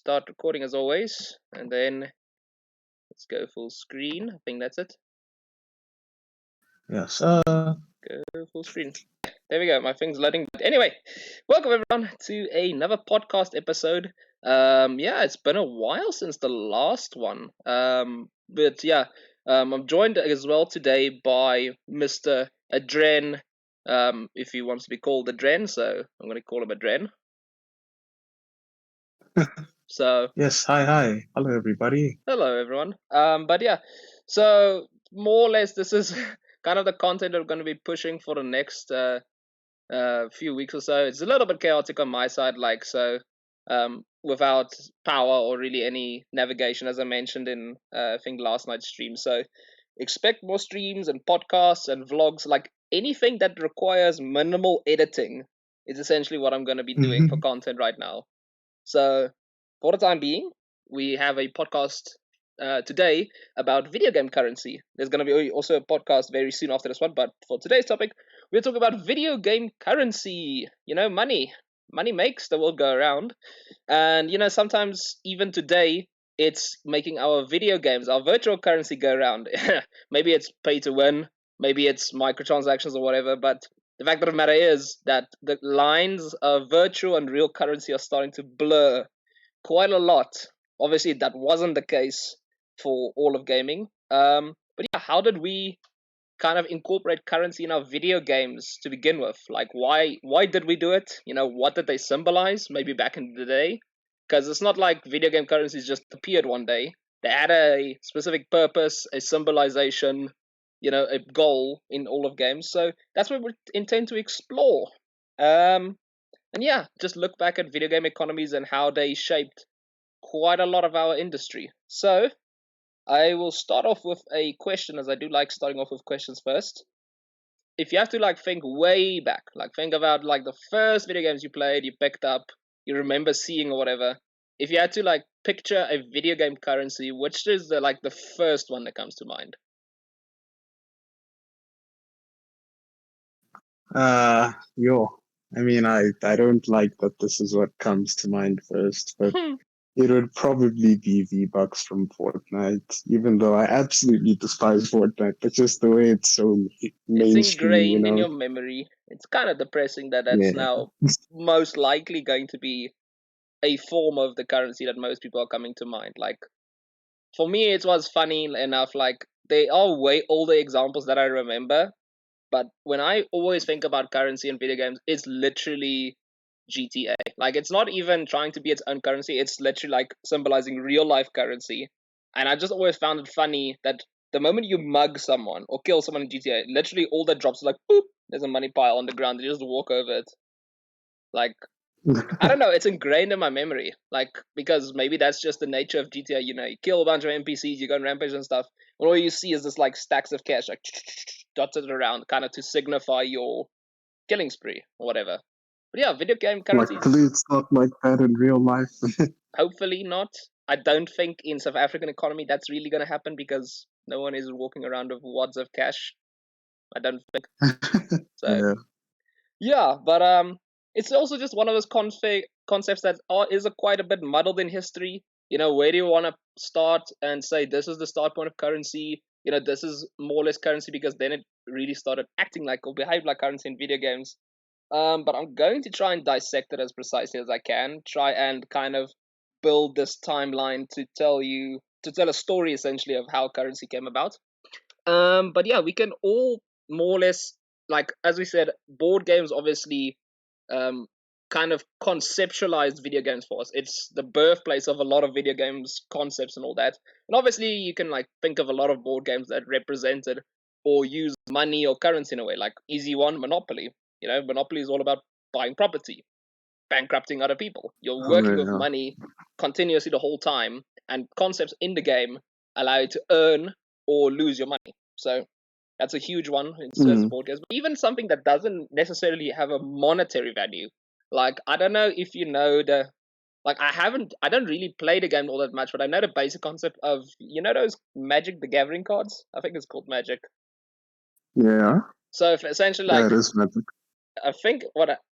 start recording as always, and then let's go full screen. I think that's it. Yes. Go full screen. There we go. My thing's loading. But anyway, welcome everyone to another podcast episode. It's been a while since the last one. I'm joined as well today by Mr. Adren. If he wants to be called Adren, so I'm going to call him Adren. So Yes. Hi. Hello, everybody. hello everyone. So more or less this is kind of the content I'm going to be pushing for the next few weeks or so. It's a little bit chaotic on my side, without power or really any navigation, as I mentioned in I think last night's stream. So expect more streams and podcasts and vlogs, like anything that requires minimal editing is essentially what I'm going to be doing for content right now. So for the time being, we have a podcast today about video game currency. There's going to be also a podcast very soon after this one, but for today's topic, we're talking about video game currency. Money. Money makes the world go around. And, sometimes even today, it's making our video games, our virtual currency go around. Maybe it's pay to win, maybe it's microtransactions or whatever, but the fact of the matter is that the lines of virtual and real currency are starting to blur quite a lot. Obviously, that wasn't the case for all of gaming. How did we kind of incorporate currency in our video games to begin with? Like, why did we do it? What did they symbolize? Maybe back in the day, because it's not like video game currencies just appeared one day. They had a specific purpose, a symbolization, a goal in all of games. So that's what we intend to explore. Just look back at video game economies and how they shaped quite a lot of our industry. So I will start off with a question, as I do like starting off with questions first. If you have to think way back, think about the first video games you played, you picked up, you remember seeing or whatever. If you had to picture a video game currency, which is the first one that comes to mind? I mean, I don't like that this is what comes to mind first, but it would probably be V-Bucks from Fortnite, even though I absolutely despise Fortnite, but just the way it's so mainstream, It's ingrained in your memory. It's kind of depressing that that's now most likely going to be a form of the currency that most people are coming to mind. For me, it was funny enough. They are way older examples that I remember, but when I always think about currency in video games, it's literally GTA. It's not even trying to be its own currency. It's literally symbolizing real life currency. And I just always found it funny that the moment you mug someone or kill someone in GTA, literally all that drops is boop, there's a money pile on the ground. You just walk over it. I don't know, it's ingrained in my memory. Because maybe that's just the nature of GTA, you kill a bunch of NPCs, you go on rampage and stuff, and all you see is this stacks of cash dotted around, kind of to signify your killing spree or whatever. But yeah, video game currencies. Luckily, it's not like that in real life. Hopefully not. I don't think in South African economy that's really going to happen, because no one is walking around with wads of cash. I don't think. So but it's also just one of those concepts that is quite a bit muddled in history. Where do you want to start and say this is the start point of currency? This is more or less currency, because then it really started acting like or behaved like currency in video games. But I'm going to try and dissect it as precisely as I can. Try and kind of build this timeline to tell a story essentially of how currency came about. We can all more or less, as we said, board games obviously kind of conceptualized video games for us. It's the birthplace of a lot of video games concepts and all that. And obviously you can think of a lot of board games that represented or use money or currency in a way. Easy one, Monopoly. Monopoly is all about buying property, bankrupting other people. You're working with money continuously the whole time, and concepts in the game allow you to earn or lose your money. So that's a huge one in certain board games. But even something that doesn't necessarily have a monetary value. I don't know if you know I don't really play the game all that much, but I know the basic concept of, those Magic the Gathering cards? I think it's called Magic. Yeah. So essentially it is Magic. I think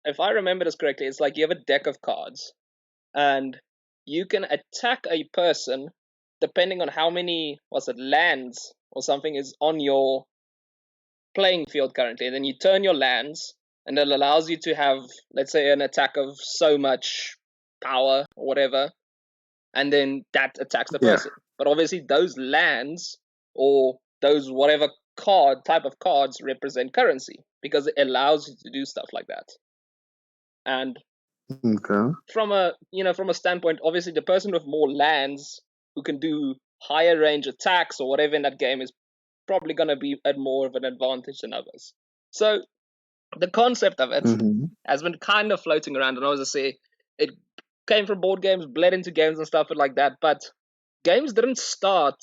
if I remember this correctly, it's you have a deck of cards, and you can attack a person depending on how many lands or something is on your playing field currently. And then you turn your lands, and it allows you to have, let's say, an attack of so much power or whatever, and then that attacks the person. But obviously those lands or those whatever type of cards represent currency, because it allows you to do stuff like that. And from a standpoint, obviously the person with more lands who can do higher range attacks or whatever in that game is probably going to be at more of an advantage than others. So the concept of it has been kind of floating around, and as I say, it came from board games, bled into games and stuff like that. But games didn't start,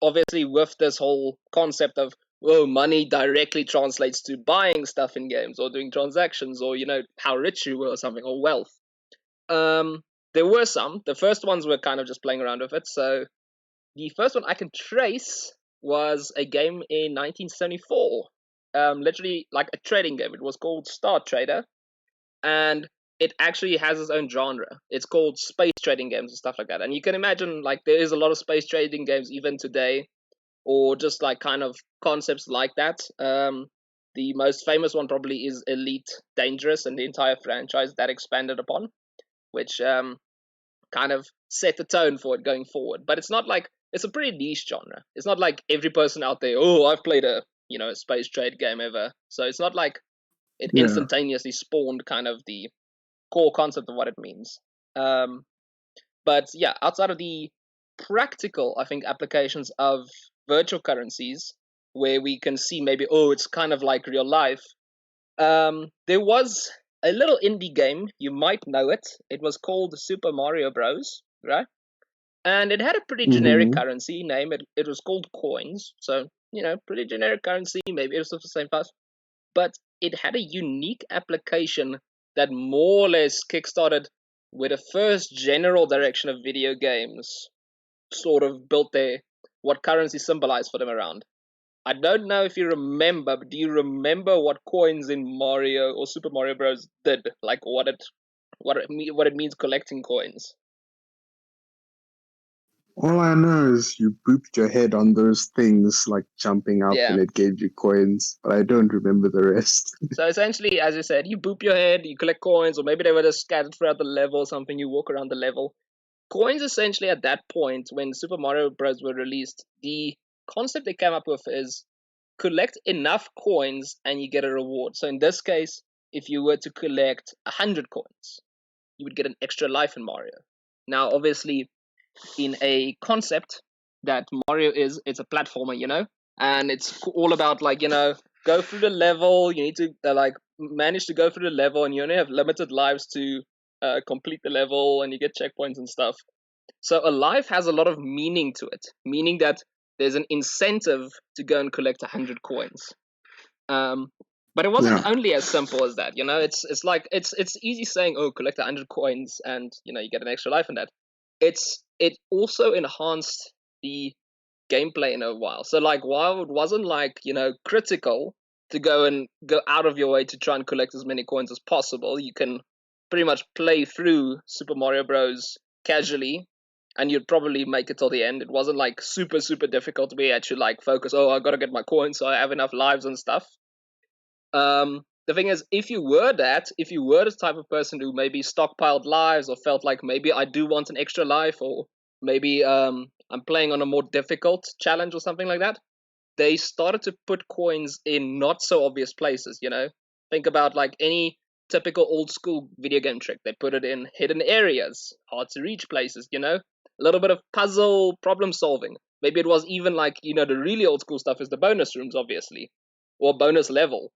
obviously with this whole concept of, money directly translates to buying stuff in games or doing transactions or, how rich you were or something, or wealth. There were some. The first ones were kind of just playing around with it. So the first one I can trace was a game in 1974. Literally like a trading game. It was called Star Trader, and it actually has its own genre. It's called space trading games and stuff like that. And you can imagine, like, there is a lot of space trading games even today, or just like kind of concepts like that. The most famous one probably is Elite Dangerous, and the entire franchise that expanded upon, which kind of set the tone for it going forward. But it's not like, it's a pretty niche genre. It's not like every person out there, I've played a space trade game ever. So it's not like it instantaneously spawned kind of the core concept of what it means. But yeah, outside of the practical, I think, applications of virtual currencies, where we can see maybe, it's kind of like real life. There was a little indie game, you might know it. It was called Super Mario Bros, right? And it had a pretty generic currency name. It was called coins. So, pretty generic currency. Maybe it was of the same class. But it had a unique application that more or less kickstarted where the first general direction of video games sort of built what currency symbolized for them around. I don't know if you remember, but do you remember what coins in Mario or Super Mario Bros. Did? Like what it means collecting coins? All I know is you booped your head on those things, like jumping up, and it gave you coins, but I don't remember the rest. So essentially, as you said, you boop your head, you collect coins, or maybe they were just scattered throughout the level or something, you walk around the level. Coins, essentially, at that point, when Super Mario Bros. Were released, the concept they came up with is collect enough coins and you get a reward. So in this case, if you were to collect 100 coins, you would get an extra life in Mario. Now, obviously, in a concept that Mario is, it's a platformer, and it's all about, like, go through the level. You need to manage to go through the level, and you only have limited lives to complete the level, and you get checkpoints and stuff. So a life has a lot of meaning to it, meaning that there's an incentive to go and collect 100 coins. But it wasn't only as simple as that. It's like it's easy saying, collect 100 coins and you get an extra life in that. It also enhanced the gameplay in a while. So like, while it wasn't like critical to go out of your way to try and collect as many coins as possible, you can pretty much play through Super Mario Bros. Casually, and you'd probably make it till the end. It wasn't like super difficult to be actually like focus. I gotta get my coins so I have enough lives and stuff. The thing is, if you were the type of person who maybe stockpiled lives or felt like maybe I do want an extra life, or maybe I'm playing on a more difficult challenge or something like that, they started to put coins in not so obvious places. Think about like any typical old school video game trick. They put it in hidden areas, hard to reach places, a little bit of puzzle problem solving. Maybe it was even like, the really old school stuff is the bonus rooms, obviously, or bonus level.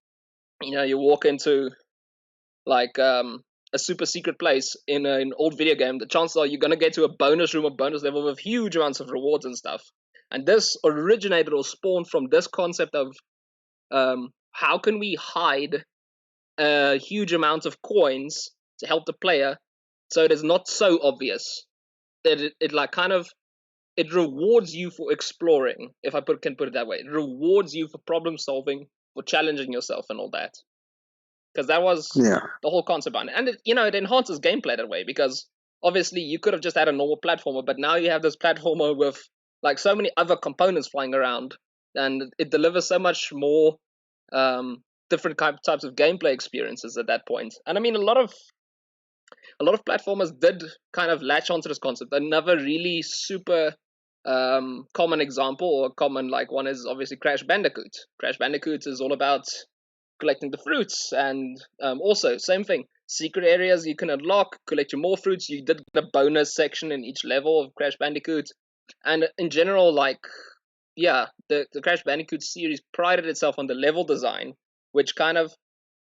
You walk into like a super secret place in an old video game. The chances are you're going to get to a bonus room or bonus level with huge amounts of rewards and stuff. And this originated or spawned from this concept of how can we hide a huge amount of coins to help the player so it is not so obvious that it like kind of it rewards you for exploring, if I can put it that way. It rewards you for problem solving, for challenging yourself and all that. Because that was the whole concept behind it. And it enhances gameplay that way, because obviously you could have just had a normal platformer, but now you have this platformer with like so many other components flying around, and it delivers so much more different types of gameplay experiences at that point. And I mean, a lot of platformers did kind of latch onto this concept. Another really super common example, or common like one, is obviously Crash Bandicoot. Crash Bandicoot is all about collecting the fruits, and also same thing, secret areas you can unlock, collecting more fruits. You did the bonus section in each level of Crash Bandicoot, and in general, like, yeah, the Crash Bandicoot series prided itself on the level design, which kind of,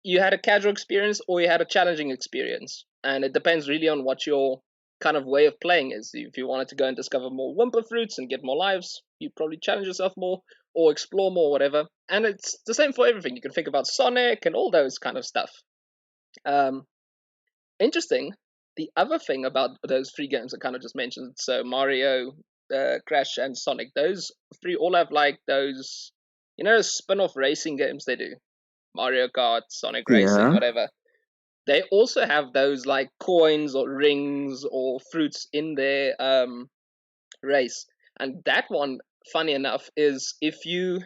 you had a casual experience or you had a challenging experience, and it depends really on what your kind of way of playing is. If you wanted to go and discover more Wumpa fruits and get more lives, you probably challenge yourself more or explore more, whatever. And it's the same for everything. You can think about Sonic and all those kind of stuff. Um, Interesting. The other thing about those three games I kind of just mentioned, so Mario, Crash, and Sonic, those three all have like those, spin-off racing games they do. Mario Kart, Sonic Racing, Yeah. whatever. They also have those like coins or rings or fruits in their race. And that one, funny enough, is if you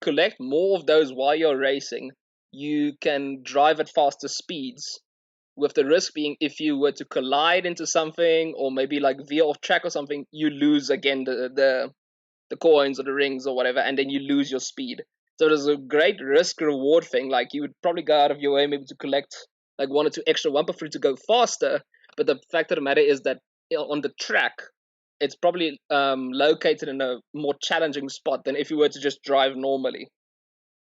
collect more of those while you're racing, you can drive at faster speeds. With the risk being, if you were to collide into something or maybe like veer off track or something, you lose again the coins or the rings or whatever, and then you lose your speed. So there's a great risk reward thing. Like, you would probably go out of your way maybe to collect like one or two extra Wumpa fruit to go faster, but the fact of the matter is that, on the track, it's probably located in a more challenging spot than if you were to just drive normally.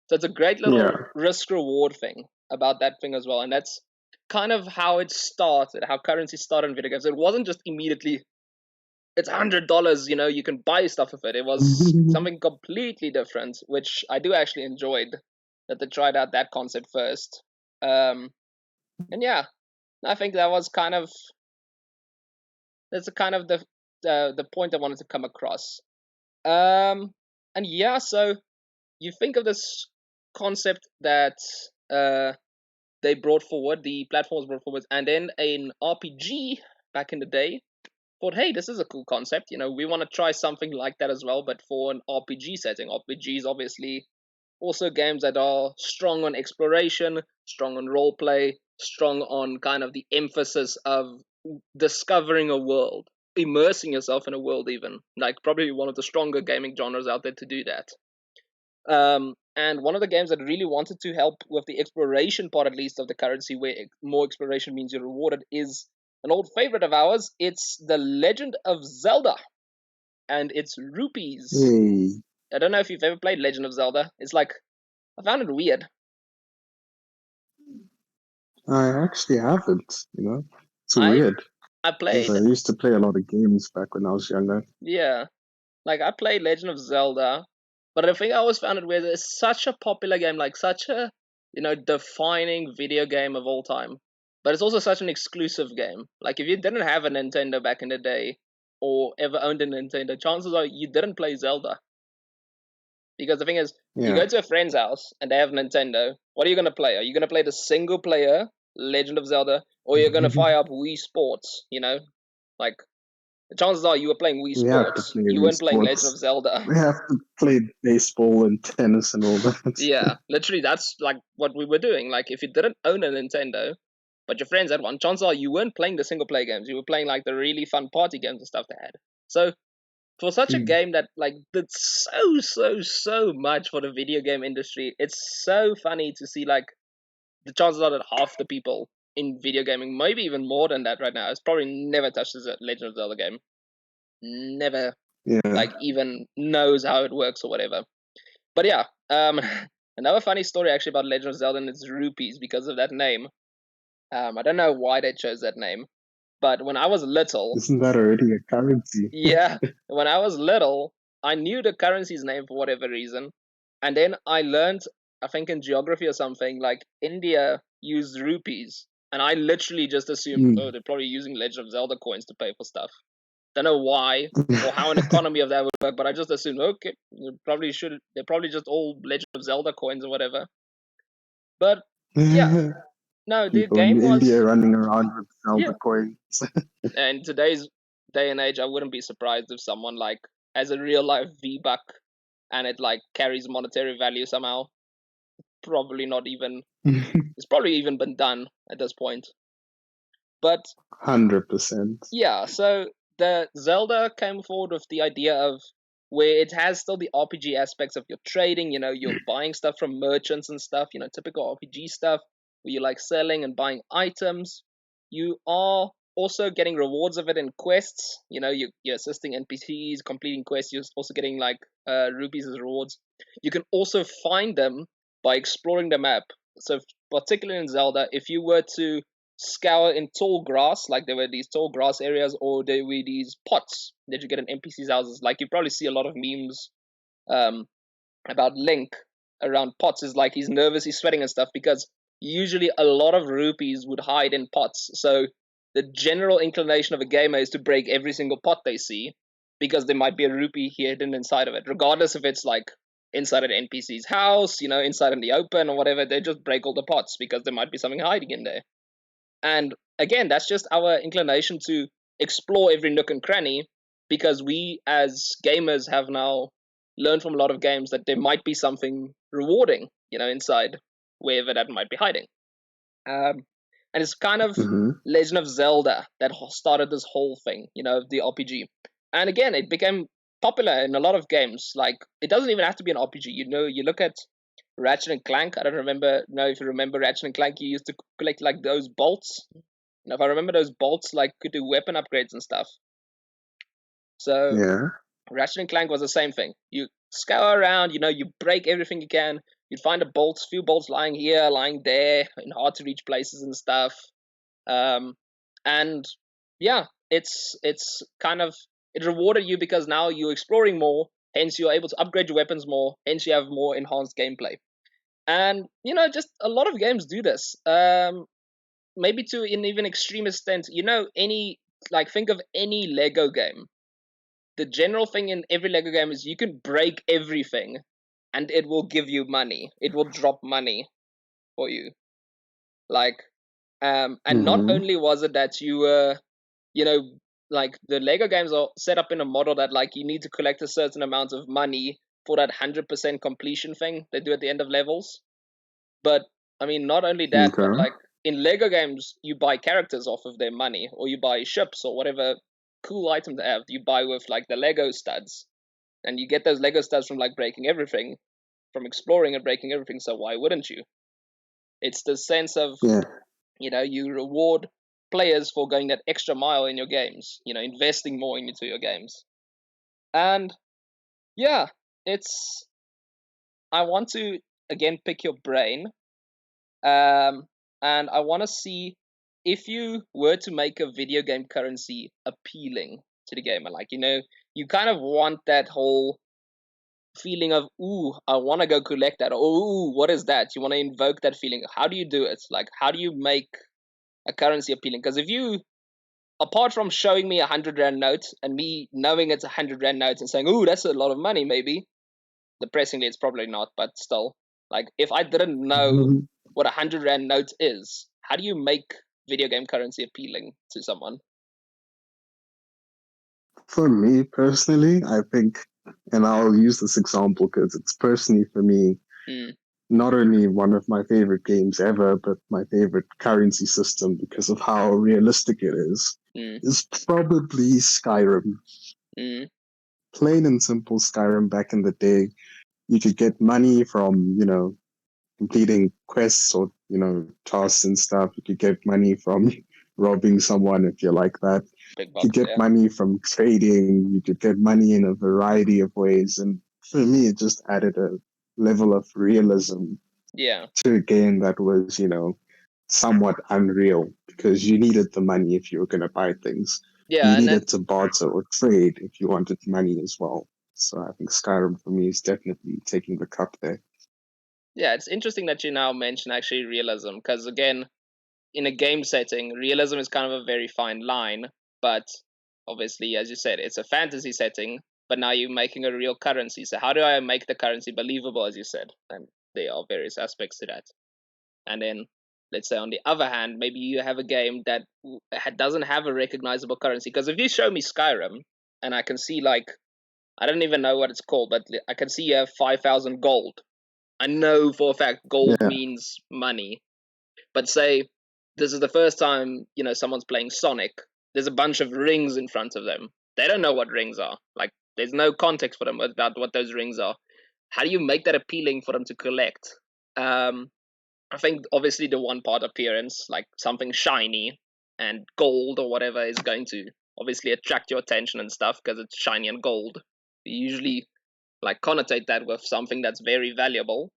So it's a great Yeah. little risk reward thing about that thing as well, and that's kind of how it started, how currency started in video games. It wasn't just immediately, it's $100, you can buy stuff with it. It was something completely different, which I do actually enjoyed that they tried out that concept first. And yeah, I think that's kind of the point I wanted to come across. And yeah, so you think of this concept that they brought forward, the platforms brought forward, and then an RPG back in the day thought, hey, this is a cool concept. We want to try something like that as well, but for an RPG setting. RPGs, obviously, also games that are strong on exploration, strong on role play, strong on kind of the emphasis of discovering a world, immersing yourself in a world, even. Like, probably one of the stronger gaming genres out there to do that. And one of the games that really wanted to help with the exploration part, at least, of the currency, where more exploration means you're rewarded, is an old favorite of ours. It's The Legend of Zelda, and it's rupees. Hey. I don't know if you've ever played Legend of Zelda. It's like, I found it weird. I actually haven't, It's weird. I played. I used to play a lot of games back when I was younger. Yeah. Like, I played Legend of Zelda, but the thing I always found it weird, it's such a popular game, like such a, defining video game of all time. But it's also such an exclusive game. Like, if you didn't have a Nintendo back in the day, or ever owned a Nintendo, chances are you didn't play Zelda. Because the thing is, you Yeah. go to a friend's house and they have Nintendo. What are you gonna play? Are you gonna play the single player Legend of Zelda, or you're gonna fire up Wii Sports? Like, the chances are you were playing Wii We have to Sports. play You Wii weren't playing Legend of Sports. Zelda. We have to play baseball and tennis and all that. Yeah, literally, that's like what we were doing. Like, if you didn't own a Nintendo, but your friends had one, chances are you weren't playing the single player games. You were playing like the really fun party games and stuff they had. So, for such a game that like did so much for the video game industry, it's so funny to see like the chances are that half the people in video gaming, maybe even more than that right now, has probably never touched a Legend of Zelda game. Never, Yeah. like, even knows how it works or whatever. But yeah, another funny story actually about Legend of Zelda and its rupees, because of that name. I don't know why they chose that name, but when I was little, Isn't that already a currency? yeah, when I was little, I knew the currency's name for whatever reason, and then I learned, I think in geography or something, like India used rupees, and I literally just assumed, oh, they're probably using Legend of Zelda coins to pay for stuff. Don't know why or how an economy of that would work, but I just assumed, okay, they're probably just all Legend of Zelda coins or whatever. But yeah, No, the People in game India was running around with Zelda yeah. coins. And today's day and age, I wouldn't be surprised if someone like has a real life V-Buck and it like carries monetary value somehow. Probably not even. It's probably even been done at this point. But 100%. yeah, so the Zelda came forward with the idea of where it has still the RPG aspects of your trading, you're buying stuff from merchants and stuff, typical RPG stuff where you like selling and buying items. You are also getting rewards of it in quests, you're assisting NPCs, completing quests, you're also getting like rupees as rewards. You can also find them by exploring the map. So, particularly in Zelda, if you were to scour in tall grass, like there were these tall grass areas, or there were these pots that you get in NPCs' houses. Like you probably see a lot of memes um, about Link around pots. Is like he's nervous, he's sweating and stuff because usually a lot of rupees would hide in pots. So the general inclination of a gamer is to break every single pot they see because there might be a rupee hidden inside of it, regardless if it's like inside an NPC's house, inside in the open or whatever. They just break all the pots because there might be something hiding in there. And again, that's just our inclination to explore every nook and cranny because we as gamers have now learned from a lot of games that there might be something rewarding, inside wherever that might be hiding. And it's kind of Mm-hmm. Legend of Zelda that started this whole thing, the RPG. And again, it became popular in a lot of games. Like, it doesn't even have to be an RPG. You look at Ratchet and Clank. I don't know if you remember Ratchet and Clank. You used to collect like those bolts. And if I remember, those bolts like could do weapon upgrades and stuff. So Yeah. Ratchet and Clank was the same thing. You scour around, you break everything you can. You'd find few bolts lying here, lying there, in hard to reach places and stuff. And yeah, it's kind of it rewarded you because now you're exploring more. Hence, you're able to upgrade your weapons more. Hence, you have more enhanced gameplay. And just a lot of games do this. Maybe to an even extreme extent. Any like think of any Lego game. The general thing in every Lego game is you can break everything, and it will give you money. It will drop money for you. Like, and not Mm-hmm. only was it that you were, you know, like the Lego games are set up in a model that like you need to collect a certain amount of money for that 100% completion thing they do at the end of levels. But I mean, not only that, but Okay. like in Lego games, you buy characters off of their money, or you buy ships or whatever cool item they have. You buy with like the Lego studs, and you get those Lego studs from like breaking everything, from exploring and breaking everything. So why wouldn't you? It's the sense of Yeah. you reward players for going that extra mile in your games. Investing more into your games, and yeah, it's. I want to again pick your brain. Um, and I want to see if you were to make a video game currency appealing to the gamer. Like, you kind of want that whole feeling of, ooh, I want to go collect that. Or, ooh, what is that? You want to invoke that feeling. How do you do it? Like, how do you make a currency appealing? Because if you, apart from showing me 100 Rand note and me knowing it's 100 Rand note and saying, ooh, that's a lot of money, maybe, depressingly, it's probably not, but still, like if I didn't know what 100 Rand note is, how do you make video game currency appealing to someone? For me personally, I think, and I'll use this example because it's personally for me, Mm, not only one of my favorite games ever, but my favorite currency system because of how realistic it mm, is probably Skyrim. mm, Plain and simple Skyrim back in the day. You could get money from, completing quests or, tasks and stuff. You could get money from robbing someone if you like that. big You could bucks, get yeah, money from trading. You could get money in a variety of ways. And for me, it just added a level of realism yeah, to a game that was, somewhat unreal because you needed the money if you were going to buy things. You yeah, and then needed to barter or trade if you wanted money as well. So I think Skyrim for me is definitely taking the cup there. yeah, it's interesting that you now mention actually realism because again, in a game setting, realism is kind of a very fine line, but obviously, as you said, it's a fantasy setting. But now you're making a real currency. So how do I make the currency believable, as you said? And there are various aspects to that. And then let's say on the other hand, maybe you have a game that doesn't have a recognizable currency. Because if you show me Skyrim and I can see, like, I don't even know what it's called, but I can see you have 5,000 gold. I know for a fact gold means money. But say this is the first time, someone's playing Sonic. There's a bunch of rings in front of them. They don't know what rings are. Like, there's no context for them about what those rings are. How do you make that appealing for them to collect? I think obviously the one part appearance, like something shiny and gold or whatever, is going to obviously attract your attention and stuff because it's shiny and gold. You usually like connotate that with something that's very valuable.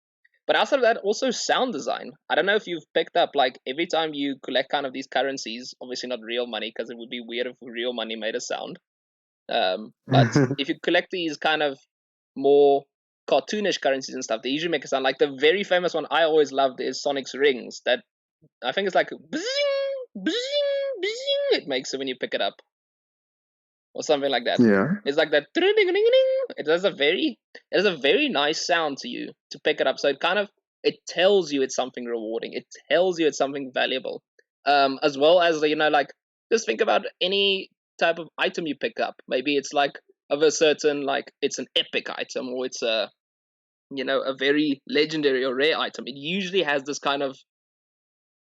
But outside of that, also sound design. I don't know if you've picked up, like, every time you collect kind of these currencies, obviously not real money because it would be weird if real money made a sound. But if you collect these kind of more cartoonish currencies and stuff, they usually make a sound. Like the very famous one I always loved is Sonic's rings. That I think it's like bzzing, bzzing, bzzing. It makes it when you pick it up, or something like that. Yeah. It's like that. It has a very nice sound to you to pick it up. So it tells you it's something rewarding. It tells you it's something valuable. As well as like, just think about any type of item you pick up. Maybe it's like of a certain, like, it's an epic item, or it's a very legendary or rare item. It usually has this kind of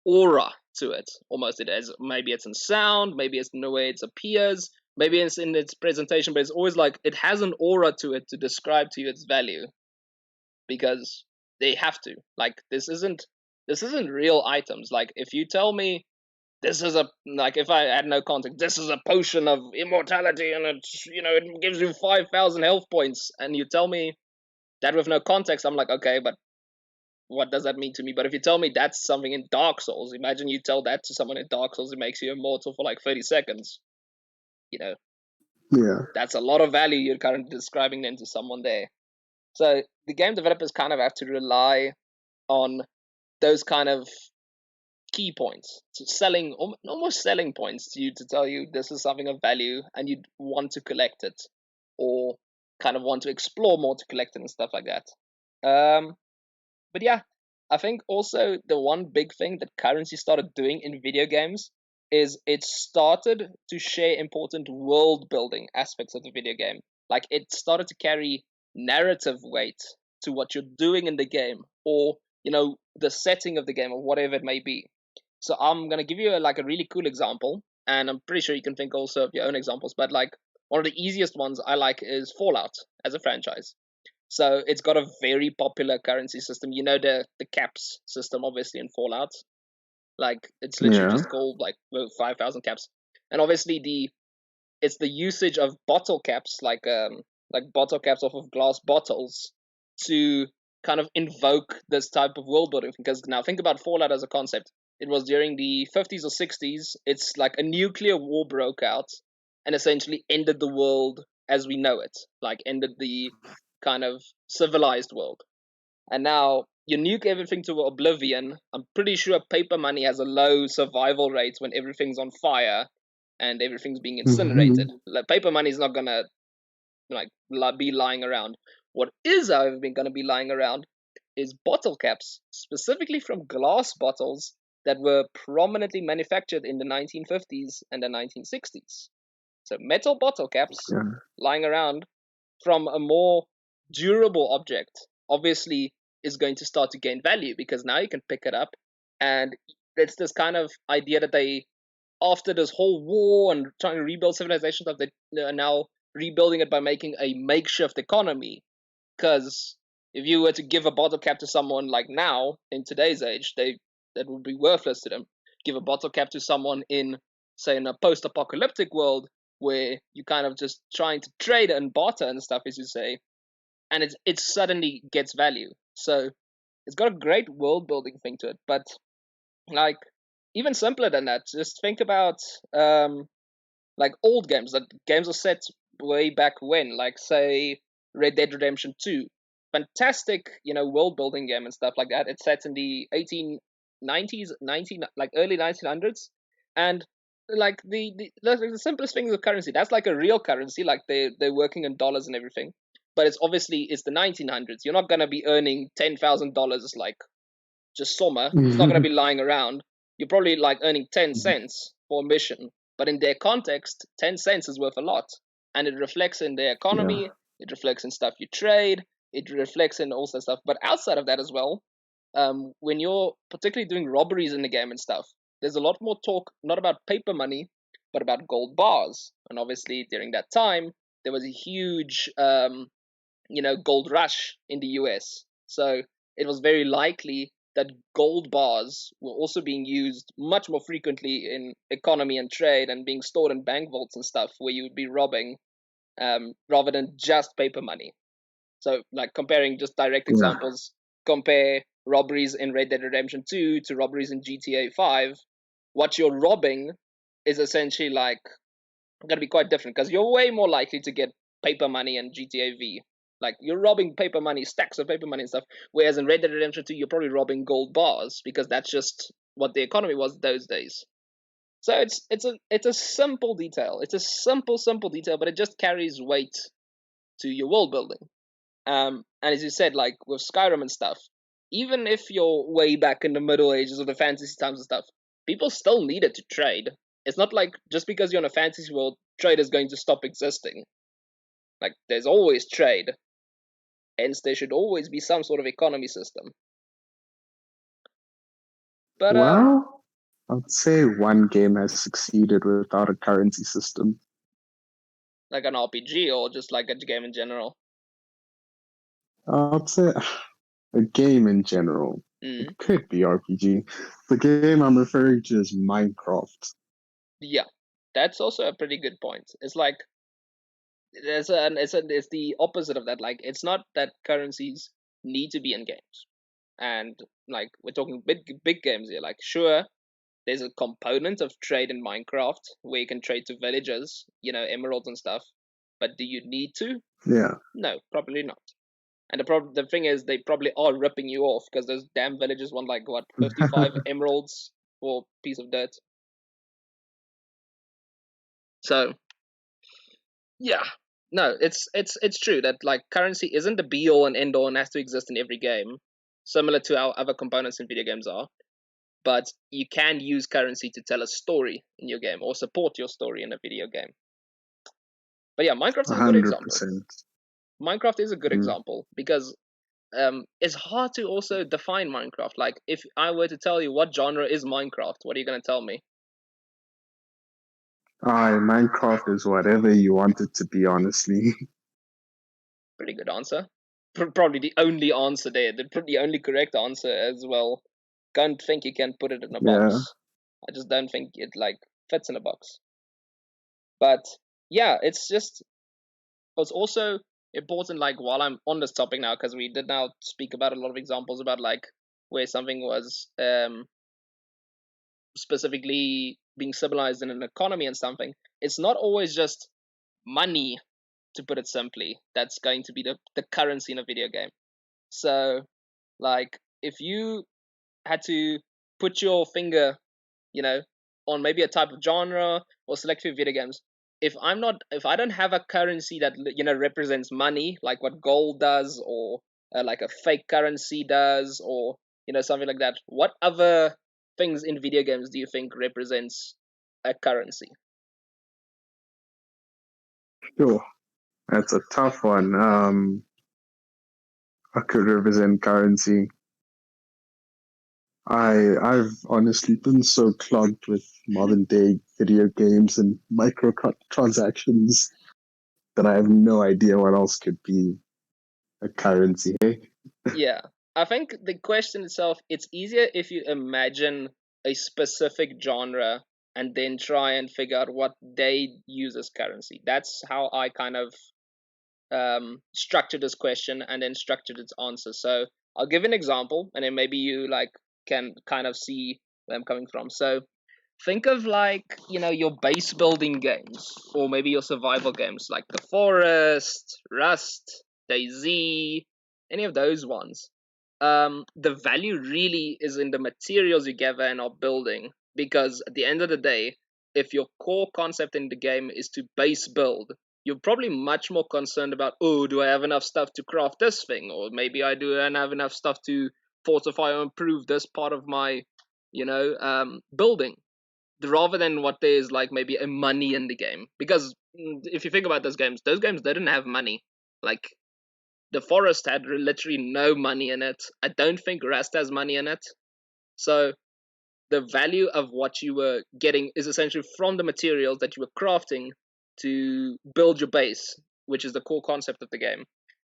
aura to it. Almost, it has, maybe it's in sound, maybe it's in the way it appears, maybe it's in its presentation, but it's always like it has an aura to it to describe to you its value, because they have to. Like, this isn't real items. Like, if you tell me this is if I had no context, this is a potion of immortality and it's, it gives you 5,000 health points, and you tell me that with no context, I'm like, okay, but what does that mean to me? But if you tell me that's something in Dark Souls, imagine you tell that to someone in Dark Souls, it makes you immortal for like 30 seconds. Yeah. That's a lot of value you're currently describing then to someone there. So the game developers kind of have to rely on those kind of key points, almost selling points to you, to tell you this is something of value and you'd want to collect it, or kind of want to explore more to collect it and stuff like that. But yeah, I think also the one big thing that currency started doing in video games is it started to share important world building aspects of the video game. Like, it started to carry narrative weight to what you're doing in the game, or the setting of the game, or whatever it may be. So I'm gonna give you a really cool example, and I'm pretty sure you can think also of your own examples. But like, one of the easiest ones I like is Fallout as a franchise. So it's got a very popular currency system. The caps system, obviously, in Fallout. Like, it's literally just called like 5,000 caps, and obviously it's the usage of bottle caps, like bottle caps off of glass bottles, to kind of invoke this type of world building. Because now think about Fallout as a concept. It was during the 50s or 60s. It's like a nuclear war broke out and essentially ended the world as we know it. Like, ended the kind of civilized world. And now you nuke everything to oblivion. I'm pretty sure paper money has a low survival rate when everything's on fire and everything's being incinerated. Like, paper money is not gonna be lying around. What is, however, gonna be lying around is bottle caps, specifically from glass bottles that were prominently manufactured in the 1950s and the 1960s. So metal bottle caps lying around from a more durable object obviously is going to start to gain value, because now you can pick it up, and it's this kind of idea that they, after this whole war and trying to rebuild civilization stuff, they are now rebuilding it by making a makeshift economy. Because if you were to give a bottle cap to someone, like, now in today's age, that would be worthless to them. Give a bottle cap to someone in, say, in a post-apocalyptic world where you kind of just trying to trade and barter and stuff, as you say, and it suddenly gets value. So it's got a great world building thing to it. But like, even simpler than that, just think about like old games. That games are set way back when, like, say, Red Dead Redemption 2. Fantastic, world building game and stuff like that. It's set in the 1890s, early 1900s, and like the simplest thing is the currency. That's like a real currency. Like, they're working in dollars and everything, but it's the 1900s. You're not gonna be earning $10,000 like just summer. It's not going to be lying around. You're probably like earning 10 cents for a mission, but in their context, 10 cents is worth a lot, and it reflects in their economy. Yeah. It reflects in stuff you trade. It reflects in all that stuff. But outside of that as well, when you're particularly doing robberies in the game and stuff, there's a lot more talk not about paper money, but about gold bars. And obviously, during that time, there was a huge, gold rush in the US. So it was very likely that gold bars were also being used much more frequently in economy and trade and being stored in bank vaults and stuff where you would be robbing rather than just paper money. So, like comparing just direct Yeah. examples, compare robberies in Red Dead Redemption 2 to robberies in GTA 5. What you're robbing is essentially like going to be quite different because you're way more likely to get paper money in GTA V. Like you're robbing paper money, stacks of paper money and stuff. Whereas in Red Dead Redemption 2, you're probably robbing gold bars because that's just what the economy was those days. So it's a simple detail. It's a simple detail, but it just carries weight to your world building. And as you said, like with Skyrim and stuff, even if you're way back in the Middle Ages or the fantasy times and stuff, people still needed to trade. It's not like just because you're in a fantasy world, trade is going to stop existing. Like there's always trade. Hence, there should always be some sort of economy system. But Well, I'd say one game has succeeded without a currency system. like an RPG or just like a game in general. I'd say a game in general. Mm. It could be RPG. The game I'm referring to is Minecraft. Yeah, that's also a pretty good point. It's like it's the opposite of that. Like it's not that currencies need to be in games, and like we're talking big games here. Like sure, there's a component of trade in Minecraft where you can trade to villagers, emeralds and stuff. But do you need to? Yeah. No, probably not. And the thing is, they probably are ripping you off because those damn villagers want like what 55 emeralds for a piece of dirt. So yeah, no, it's true that like currency isn't the be all and end all and has to exist in every game, similar to how other components in video games are. But you can use currency to tell a story in your game or support your story in a video game. But yeah, Minecraft is a good example. 100%. Minecraft is a good Mm. example because it's hard to also define Minecraft. Like, if I were to tell you what genre is Minecraft, what are you going to tell me? Minecraft is whatever you want it to be, honestly. Pretty good answer. Probably the only answer there. The only correct answer as well. Don't think you can put it in a Yeah. box. I just don't think it like fits in a box. But yeah, it's also important. Like while I'm on this topic now, because we did now speak about a lot of examples about like where something was specifically being civilized in an economy and something. It's not always just money, to put it simply, that's going to be the currency in a video game. So, like, if you had to put your finger, you know, on maybe a type of genre or select few video games, if I don't have a currency that represents money, like what gold does, or like a fake currency does, or something like that, what other things in video games do you think represents a currency? Sure. That's a tough one. I could represent currency. I've honestly been so clogged with modern day video games and microtransactions that I have no idea what else could be a currency. Hey? Yeah, I think the question itself, it's easier if you imagine a specific genre and then try and figure out what they use as currency. That's how I kind of structured this question and then structured its answer. So I'll give an example, and then maybe you like can kind of see where I'm coming from. So think of like your base building games, or maybe your survival games, like The Forest, Rust, DayZ, any of those ones. The value really is in the materials you gather and are building, because at the end of the day, if your core concept in the game is to base build, you're probably much more concerned about, oh, do I have enough stuff to craft this thing, or maybe I do and have enough stuff to fortify or improve this part of my, building, rather than what there's like maybe a money in the game. Because if you think about those games didn't have money. Like the Forest had literally no money in it. I don't think Rust has money in it. So the value of what you were getting is essentially from the materials that you were crafting to build your base, which is the core concept of the game.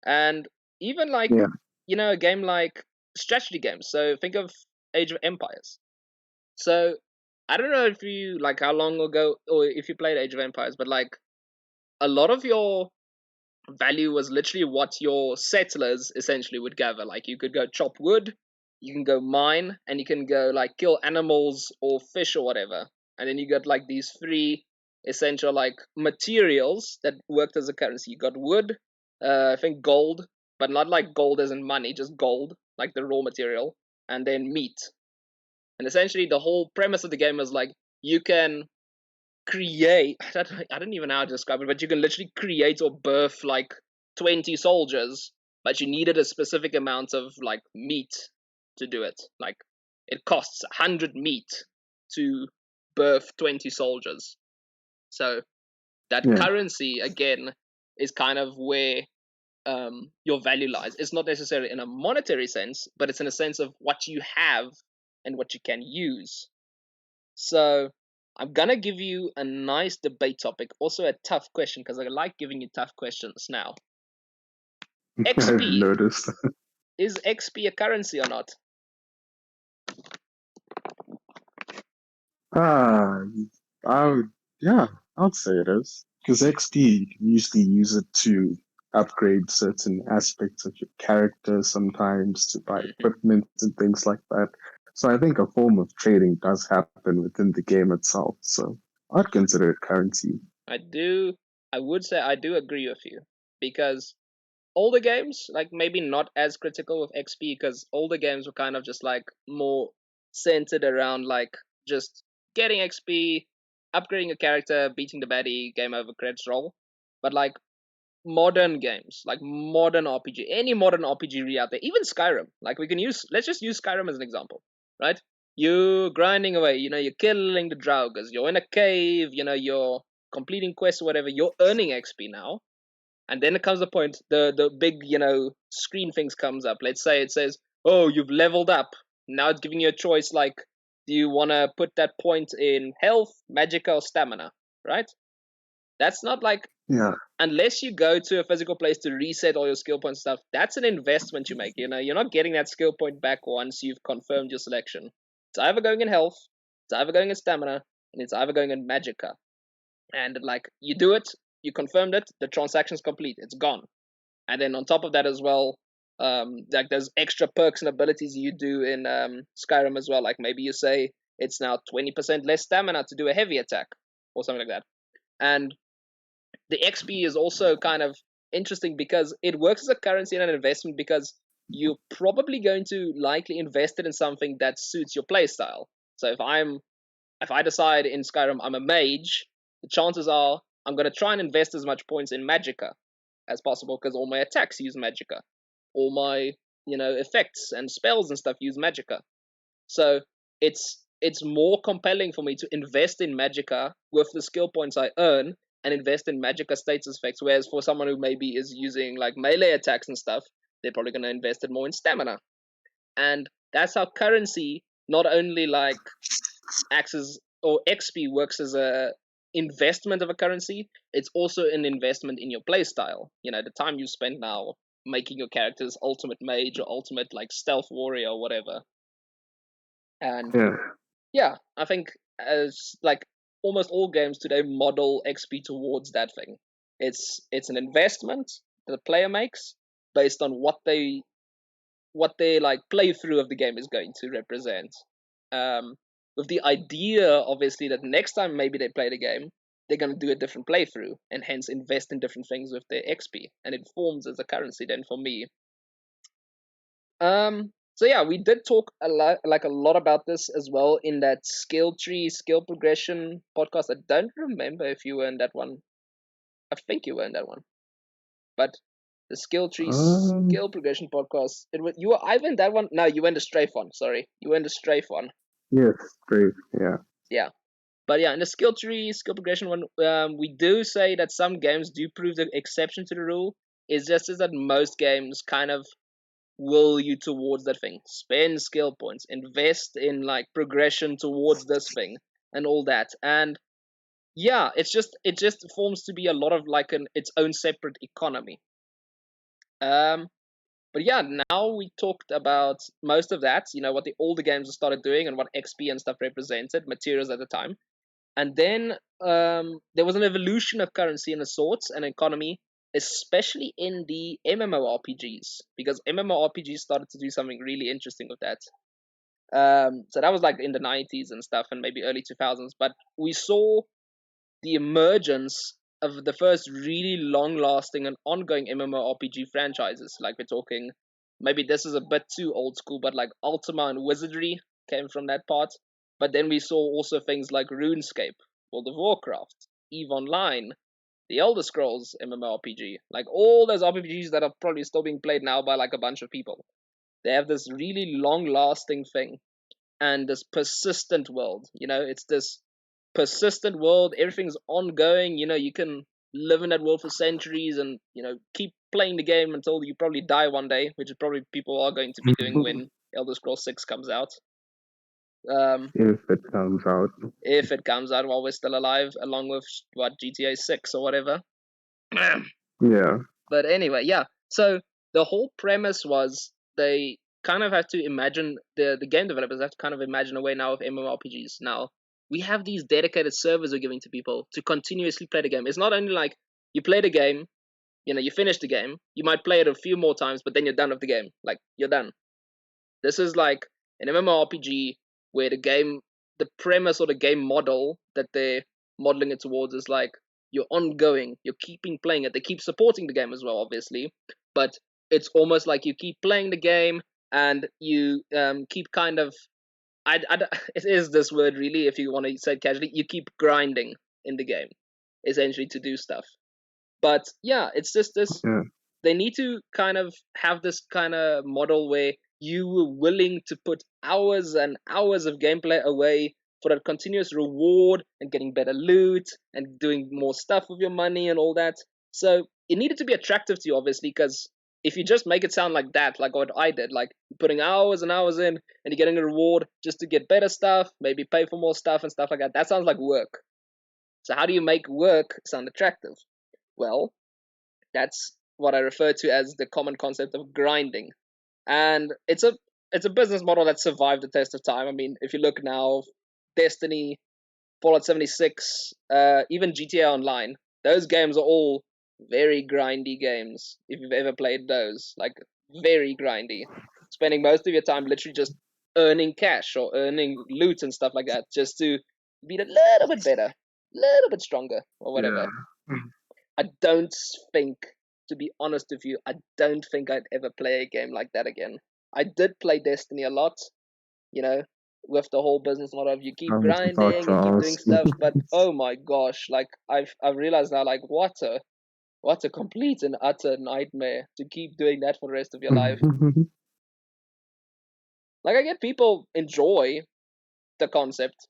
And even like, a game like strategy games. So think of Age of Empires. So I don't know if you like how long ago or if you played Age of Empires, but like a lot of your value was literally what your settlers essentially would gather. Like you could go chop wood, you can go mine, and you can go like kill animals or fish or whatever. And then you got like these three essential like materials that worked as a currency. You got wood, I think gold, but not like gold as in money, just gold, like the raw material, and then meat. And essentially the whole premise of the game is like you can create I don't even know how to describe it, but you can literally create or birth like 20 soldiers, but you needed a specific amount of like meat to do it. Like it costs 100 meat to birth 20 soldiers. So that currency again is kind of where your value lies. It's not necessarily in a monetary sense, but it's in a sense of what you have and what you can use. So I'm gonna give you a nice debate topic, also a tough question, because I like giving you tough questions now. I've XP. noticed. Is XP a currency or not? Ah, yeah, I'd say it is. Because XP, you usually use it to upgrade certain aspects of your character, sometimes to buy equipment and things like that. So I think a form of trading does happen within the game itself. So I'd consider it currency. I would say I do agree with you, because older games, like maybe not as critical with XP, because older games were kind of just like more centered around like just getting XP, upgrading a character, beating the baddie, game over, credits roll. But like modern games, like modern RPG, any modern RPG out there, even Skyrim, like let's just use Skyrim as an example, right? You're grinding away, you're killing the Draugrs, you're in a cave, you're completing quests or whatever, you're earning XP now. And then it comes the point, the big, screen things comes up. Let's say it says, oh, you've leveled up. Now it's giving you a choice like, do you want to put that point in health, magicka, or stamina, right? That's not like, unless you go to a physical place to reset all your skill points and stuff, that's an investment you make. You're not getting that skill point back once you've confirmed your selection. It's either going in health, it's either going in stamina, and it's either going in magicka. And like you do it, you confirmed it, the transaction's complete, it's gone. And then on top of that as well, like there's extra perks and abilities you do in Skyrim as well. Like maybe you say it's now 20% less stamina to do a heavy attack or something like that. And the XP is also kind of interesting because it works as a currency and an investment, because you're probably going to likely invest it in something that suits your playstyle. So if I decide in Skyrim I'm a mage, the chances are I'm going to try and invest as much points in magicka as possible, because all my attacks use magicka, all my effects and spells and stuff use magicka. So it's more compelling for me to invest in magicka with the skill points I earn and invest in magicka status effects. Whereas for someone who maybe is using like melee attacks and stuff, they're probably going to invest it more in stamina. And that's how currency not only like acts as, or XP works as a investment of a currency, it's also an investment in your playstyle. The time you spend now making your characters ultimate mage or ultimate like stealth warrior or whatever. And yeah, I think as like almost all games today model XP towards that thing. It's an investment that the player makes based on what they like playthrough of the game is going to represent. With the idea, obviously, that next time maybe they play the game, they're going to do a different playthrough and hence invest in different things with their XP, and it forms as a currency then for me. So yeah, we did talk a lot about this as well in that skill tree, skill progression podcast. I don't remember if you were in that one. I think you were in that one, but The skill tree, skill progression podcast. You were either in that one. No, you went to strafe one. Sorry, you went to strafe one. Yes, strafe. Yeah. Yeah. But yeah, in the skill tree, skill progression one, we do say that some games do prove the exception to the rule. It's just that most games kind of will you towards that thing. Spend skill points, invest in like progression towards this thing, and all that. And yeah, it just forms to be a lot of like its own separate economy. But yeah, now we talked about most of that. You know what the older games started doing and what XP and stuff represented, materials at the time. And then there was an evolution of currency and the sorts and economy, especially in the MMORPGs, because MMORPGs started to do something really interesting with that. So that was like in the 90s and stuff, and maybe early 2000s. But we saw the emergence of the first really long-lasting and ongoing MMORPG franchises. Like we're talking, maybe this is a bit too old school, but like Ultima and Wizardry came from that part. But then we saw also things like RuneScape, World of Warcraft, EVE Online, The Elder Scrolls MMORPG, like all those RPGs that are probably still being played now by like a bunch of people. They have this really long-lasting thing and this persistent world. You know, it's this persistent world. Everything's ongoing. You know, you can live in that world for centuries and, you know, keep playing the game until you probably die one day, which is probably people are going to be doing when Elder Scrolls 6 comes out. If it comes out. If it comes out while we're still alive, along with what, GTA 6 or whatever. Yeah. But anyway, yeah. So the whole premise was they kind of have to imagine, the game developers have to kind of imagine a way now of MMORPGs. Now we have these dedicated servers we're giving to people to continuously play the game. It's not only like you play the game, you know, you finish the game, you might play it a few more times, but then you're done with the game. Like you're done. This is like an MMORPG where the premise or the game model that they're modeling it towards is like you're ongoing, you're keeping playing it. They keep supporting the game as well, obviously, but it's almost like you keep playing the game and you keep kind of, it is this word really, if you want to say it casually, you keep grinding in the game, essentially, to do stuff. But yeah, it's just this. Yeah. They need to kind of have this kind of model where you were willing to put hours and hours of gameplay away for that continuous reward and getting better loot and doing more stuff with your money and all that. So it needed to be attractive to you, obviously, because if you just make it sound like that, like what I did, like putting hours and hours in and you're getting a reward just to get better stuff, maybe pay for more stuff and stuff like that, that sounds like work. So how do you make work sound attractive? Well, that's what I refer to as the common concept of grinding. And it's a business model that survived the test of time. I mean, if you look now, Destiny, Fallout 76, even GTA Online, those games are all very grindy games. If you've ever played those, like very grindy, spending most of your time literally just earning cash or earning loot and stuff like that, just to be a little bit better, a little bit stronger, or whatever. Yeah. I don't think, to be honest with you, I don't think I'd ever play a game like that again. I did play Destiny a lot, you know, with the whole business model of you keep grinding, you keep doing stuff, but oh my gosh, like I've realized now, like what a complete and utter nightmare to keep doing that for the rest of your life. Like I get people enjoy the concept,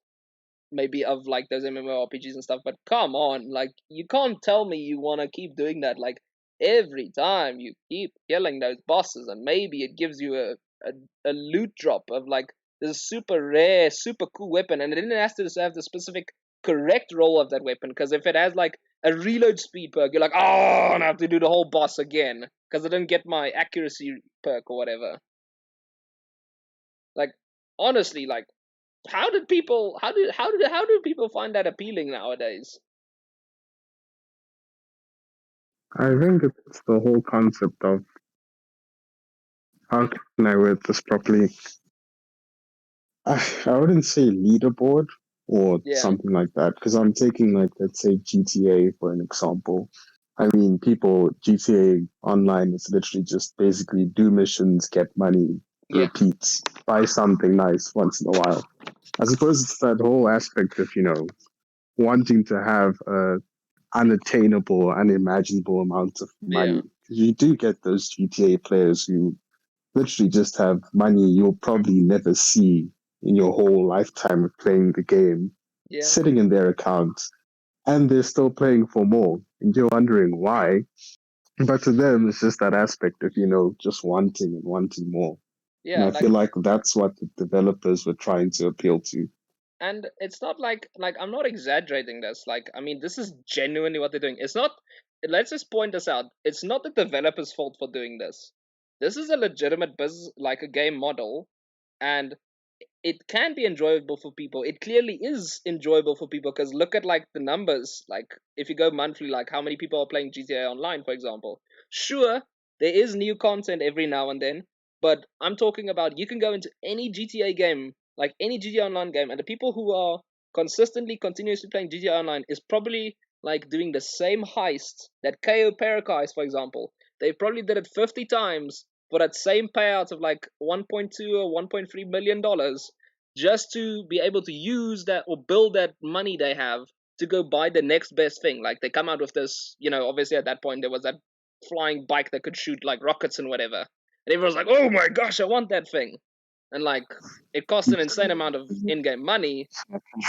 maybe, of like those MMORPGs and stuff, but come on, like you can't tell me you want to keep doing that. Like every time you keep killing those bosses and maybe it gives you a loot drop of like this super rare, super cool weapon, and it didn't have to have the specific correct roll of that weapon, because if it has like a reload speed perk, you're like, oh, and I have to do the whole boss again because I didn't get my accuracy perk or whatever. Like honestly, like how do people find that appealing nowadays? I think it's the whole concept of how can I word this properly? I wouldn't say leaderboard or something like that, because I'm taking, like, let's say GTA for an example. I mean, GTA Online is literally just basically do missions, get money, repeats, buy something nice once in a while. I suppose it's that whole aspect of, wanting to have unattainable, unimaginable amounts of money you do get those GTA players who literally just have money you'll probably never see in your whole lifetime of playing the game Yeah. sitting in their accounts, and they're still playing for more. And you're wondering why. But to them, it's just that aspect of, just wanting and wanting more. And Yeah, I like, feel like that's what the developers were trying to appeal to. and it's not like I'm not exaggerating this. Like, I mean, this is genuinely what they're doing. It's not. Let's just point this out. It's not the developers' fault for doing this. This is a legitimate business, like a game model, and it can be enjoyable for people. It clearly is enjoyable for people because look at like the numbers. Like if you go monthly, like how many people are playing GTA Online, for example. Sure, there is new content every now and then, but I'm talking about you can go into any GTA game, like any GTA Online game, and the people who are consistently, continuously playing GTA Online is probably like doing the same heist that KO Paradise, for example. They probably did it 50 times for that same payout of like 1.2 or 1.3 million dollars just to be able to use that or build that money they have to go buy the next best thing. Like they come out with this, obviously at that point there was that flying bike that could shoot like rockets and whatever. And everyone's like, "Oh my gosh, I want that thing." And like it cost an insane amount of in-game money,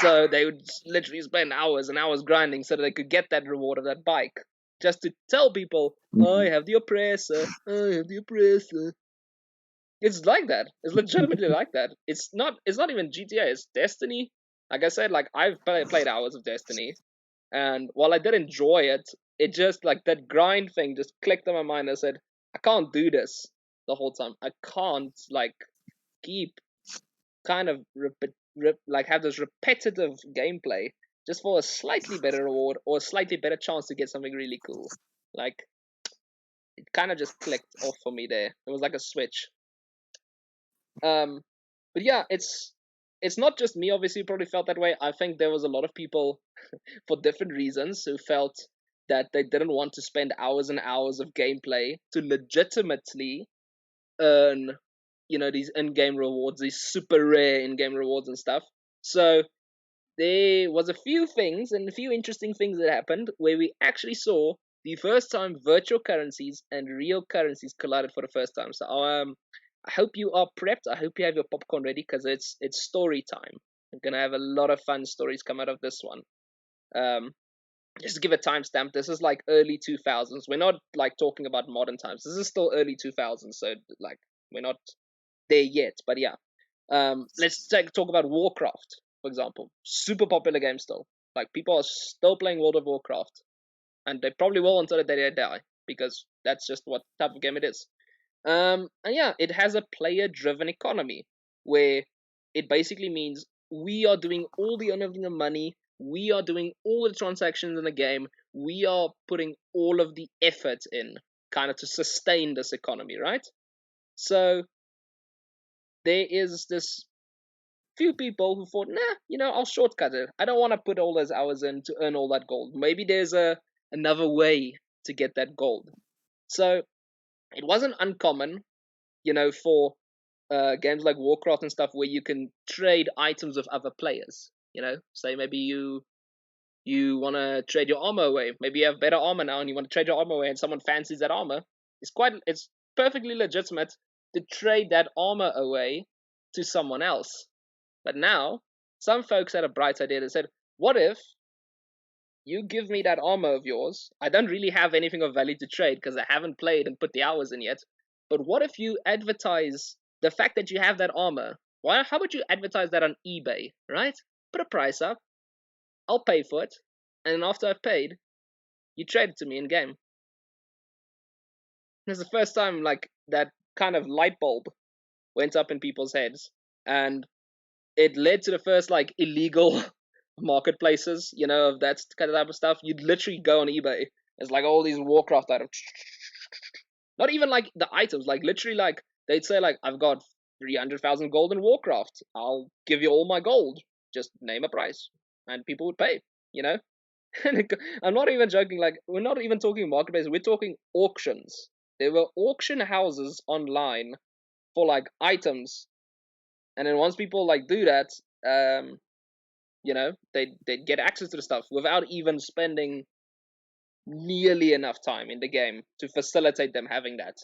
so they would literally spend hours and hours grinding so that they could get that reward of that bike. Just to tell people, "Oh, I have the oppressor. Oh, I have the oppressor." It's like that. It's legitimately like that. It's not. It's not even GTA. It's Destiny. Like I said, like I've played hours of Destiny, and while I did enjoy it, it just like that grind thing just clicked in my mind. I said, I can't do this the whole time. I can't like keep kind of like have this repetitive gameplay just for a slightly better reward or a slightly better chance to get something really cool. Like it kind of just clicked off for me there. It was like a switch. Um, but yeah, it's not just me. Obviously, who probably felt that way. I think there was a lot of people for different reasons who felt that they didn't want to spend hours and hours of gameplay to legitimately earn, these in-game rewards, these super rare in-game rewards and stuff. So there was a few things and a few interesting things that happened where we actually saw the first time virtual currencies and real currencies collided for the first time. So I hope you are prepped. I hope you have your popcorn ready because it's story time. I'm gonna have a lot of fun stories come out of this one. Um, just to give a timestamp, this is like early 2000s. We're not like talking about modern times. This is still early 2000s, so like we're not there yet. But yeah, let's talk about Warcraft, for example. Super popular game still. Like people are still playing World of Warcraft, and they probably will until the day they die because that's just what type of game it is. And yeah, it has a player-driven economy where it basically means we are doing all the earning of money, we are doing all the transactions in the game, we are putting all of the effort in, kind of to sustain this economy, right? So there is this few people who thought, nah, I'll shortcut it. I don't want to put all those hours in to earn all that gold. Maybe there's another way to get that gold. So it wasn't uncommon, for games like Warcraft and stuff where you can trade items with other players. Say maybe you want to trade your armor away. Maybe you have better armor now, and you want to trade your armor away, and someone fancies that armor. It's perfectly legitimate to trade that armor away to someone else. But now, some folks had a bright idea that said, "What if you give me that armor of yours? I don't really have anything of value to trade because I haven't played and put the hours in yet. But what if you advertise the fact that you have that armor? Why? How about you advertise that on eBay, right? Put a price up. I'll pay for it, and then after I've paid, you trade it to me in game." It's the first time like that kind of light bulb went up in people's heads, and it led to the first like illegal marketplaces, of that kind of type of stuff. You'd literally go on eBay. It's like all these Warcraft items. Not even like the items, like literally like they'd say like I've got 300,000 gold in Warcraft. I'll give you all my gold. Just name a price, and people would pay. You know. I'm not even joking. Like we're not even talking marketplace. We're talking auctions. There were auction houses online for like items, and then once people like do that, they get access to the stuff without even spending nearly enough time in the game to facilitate them having that.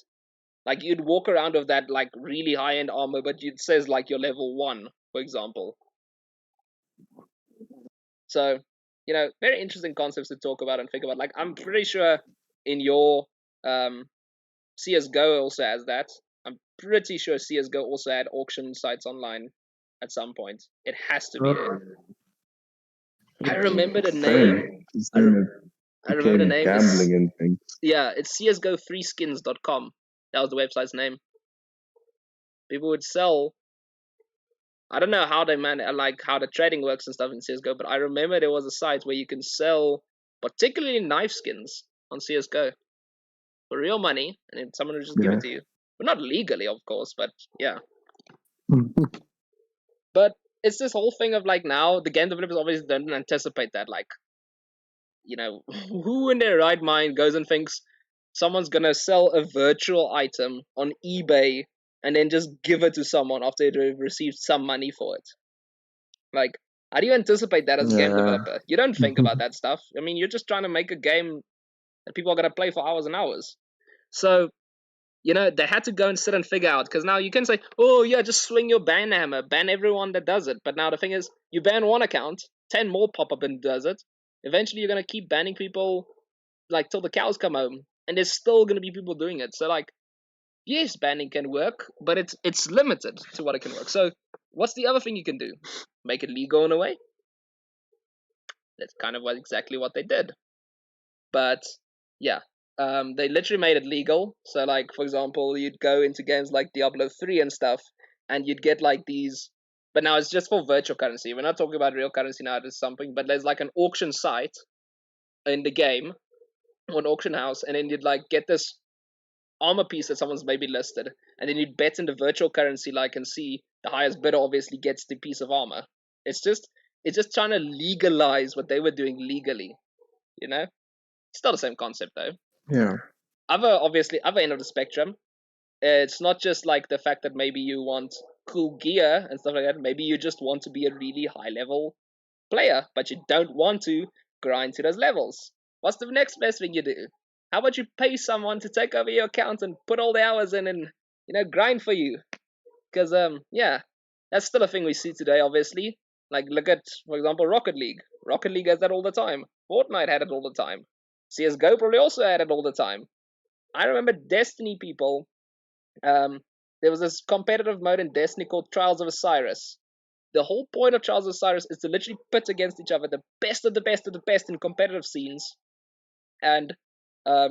Like you'd walk around with that like really high end armor, but it says like you're level 1, for example. So, very interesting concepts to talk about and think about. Like I'm pretty sure in your CS:GO also has that. I'm pretty sure CS:GO also had auction sites online at some point. It has to be there. I remember the name. I, re- I remember the name. Gambling and things. Yeah, it's csgo3skins.com. That was the website's name. People would sell. I don't know how they like how the trading works and stuff in CS:GO, but I remember there was a site where you can sell particularly knife skins on CS:GO for real money, and then someone would just give it to you. But not legally, of course, but yeah. But it's this whole thing of like now the game developers obviously don't anticipate that. Like, who in their right mind goes and thinks someone's gonna sell a virtual item on eBay and then just give it to someone after they've received some money for it? Like, how do you anticipate that as a game developer? You don't think about that stuff. I mean, you're just trying to make a game that people are gonna play for hours and hours. So, they had to go and sit and figure out, because now you can say, oh yeah, just swing your ban hammer, ban everyone that does it. But now the thing is, you ban one account, 10 more pop up and does it. Eventually you're going to keep banning people like till the cows come home, and there's still going to be people doing it. So like, yes, banning can work, but it's limited to what it can work. So what's the other thing you can do? Make it legal in a way. That's kind of exactly what they did. But yeah, they literally made it legal. So like, for example, you'd go into games like Diablo 3 and stuff, and you'd get like these. But now it's just for virtual currency. We're not talking about real currency now. There's something, but there's like an auction site in the game, or an auction house, and then you'd like get this armor piece that someone's maybe listed, and then you'd bet in the virtual currency, like, and see the highest bidder obviously gets the piece of armor. It's just trying to legalize what they were doing legally. Still the same concept though. Yeah. Other end of the spectrum, it's not just like the fact that maybe you want cool gear and stuff like that. Maybe you just want to be a really high level player, but you don't want to grind to those levels. What's the next best thing you do? How about you pay someone to take over your account and put all the hours in and grind for you? Because yeah, that's still a thing we see today. Obviously, like look at, for example, Rocket League. Rocket League has that all the time. Fortnite had it all the time. CS:GO probably also had it all the time. I remember Destiny people. There was this competitive mode in Destiny called Trials of Osiris. The whole point of Trials of Osiris is to literally pit against each other the best of the best of the best in competitive scenes, and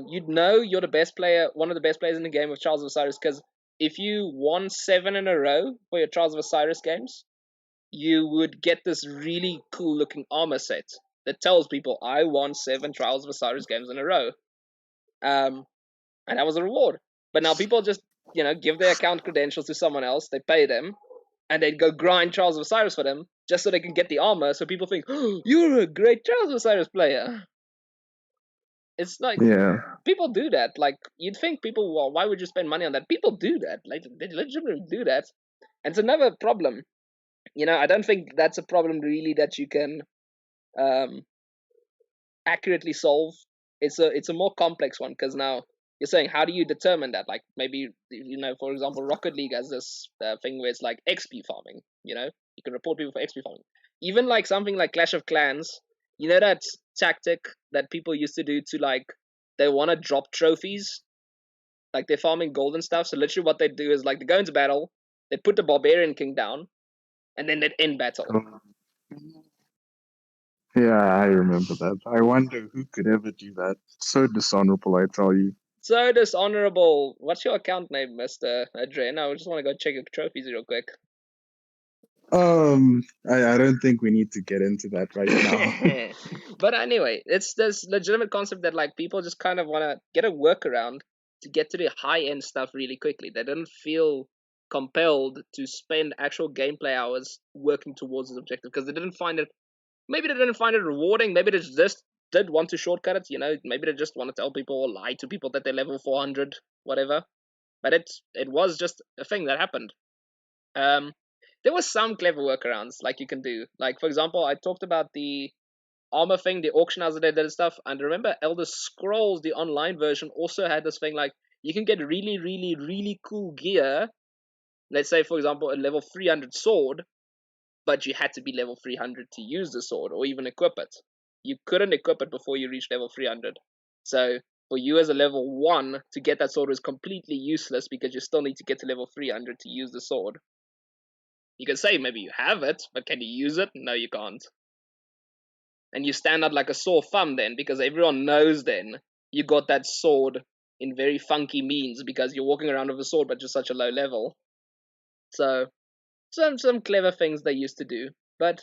you'd know you're the best player, one of the best players in the game of Trials of Osiris, because if you won 7 in a row for your Trials of Osiris games, you would get this really cool looking armor set that tells people, I won 7 Trials of Osiris games in a row. And that was a reward. But now people just, give their account credentials to someone else, they pay them, and they go grind Trials of Osiris for them just so they can get the armor. So people think, oh, you're a great Trials of Osiris player. It's like, people do that. Like, you'd think people, well, why would you spend money on that? People do that. Like, they legitimately do that. And it's another problem. I don't think that's a problem really that you can accurately solve. It's a more complex one, because now you're saying, how do you determine that? Like, maybe, for example, Rocket League has this thing where it's like XP farming. You can report people for XP farming. Even like something like Clash of Clans, that tactic that people used to do to, like, they want to drop trophies, like they're farming gold and stuff. So literally what they do is, like, they go into battle, they put the barbarian king down, and then they'd end battle. Yeah, I remember that. I wonder who could ever do that. It's so dishonorable, I tell you. So dishonorable. What's your account name, Mr. Adren? I just want to go check your trophies real quick. I don't think we need to get into that right now. But anyway, it's this legitimate concept that, like, people just kind of want to get a workaround to get to the high end stuff really quickly. They don't feel compelled to spend actual gameplay hours working towards this objective, because they didn't find it. Maybe they didn't find it rewarding. Maybe they just did want to shortcut it. Maybe they just want to tell people or lie to people that they're level 400, whatever. But it was just a thing that happened. There was some clever workarounds like you can do. Like, for example, I talked about the armor thing, the auction house that they did and stuff. And remember, Elder Scrolls, the online version, also had this thing like you can get really, really, really cool gear. Let's say, for example, a level 300 sword, but you had to be level 300 to use the sword or even equip it. You couldn't equip it before you reached level 300. So for you as a level 1 to get that sword was completely useless because you still need to get to level 300 to use the sword. You can say maybe you have it, but can you use it? No, you can't. And you stand out like a sore thumb then, because everyone knows then you got that sword in very funky means because you're walking around with a sword but just such a low level. So some clever things they used to do. But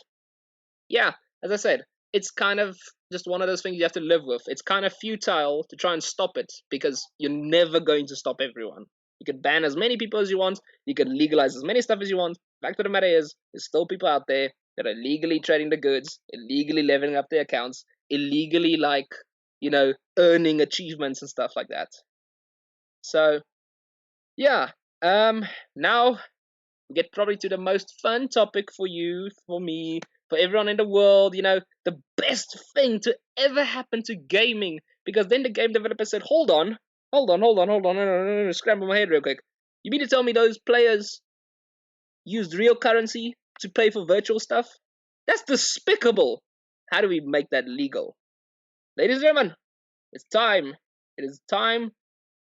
yeah, as I said, it's kind of just one of those things you have to live with. It's kind of futile to try and stop it because you're never going to stop everyone. You could ban as many people as you want. You could legalize as many stuff as you want. Fact of the matter is, there's still people out there that are illegally trading the goods, illegally leveling up their accounts, illegally earning achievements and stuff like that. So yeah, now we get probably to the most fun topic for you, for me, for everyone in the world, the best thing to ever happen to gaming. Because then the game developer said, hold on, no, scramble my head real quick. You mean to tell me those players used real currency to pay for virtual stuff? That's despicable. How do we make that legal? Ladies and gentlemen, it's time. It is time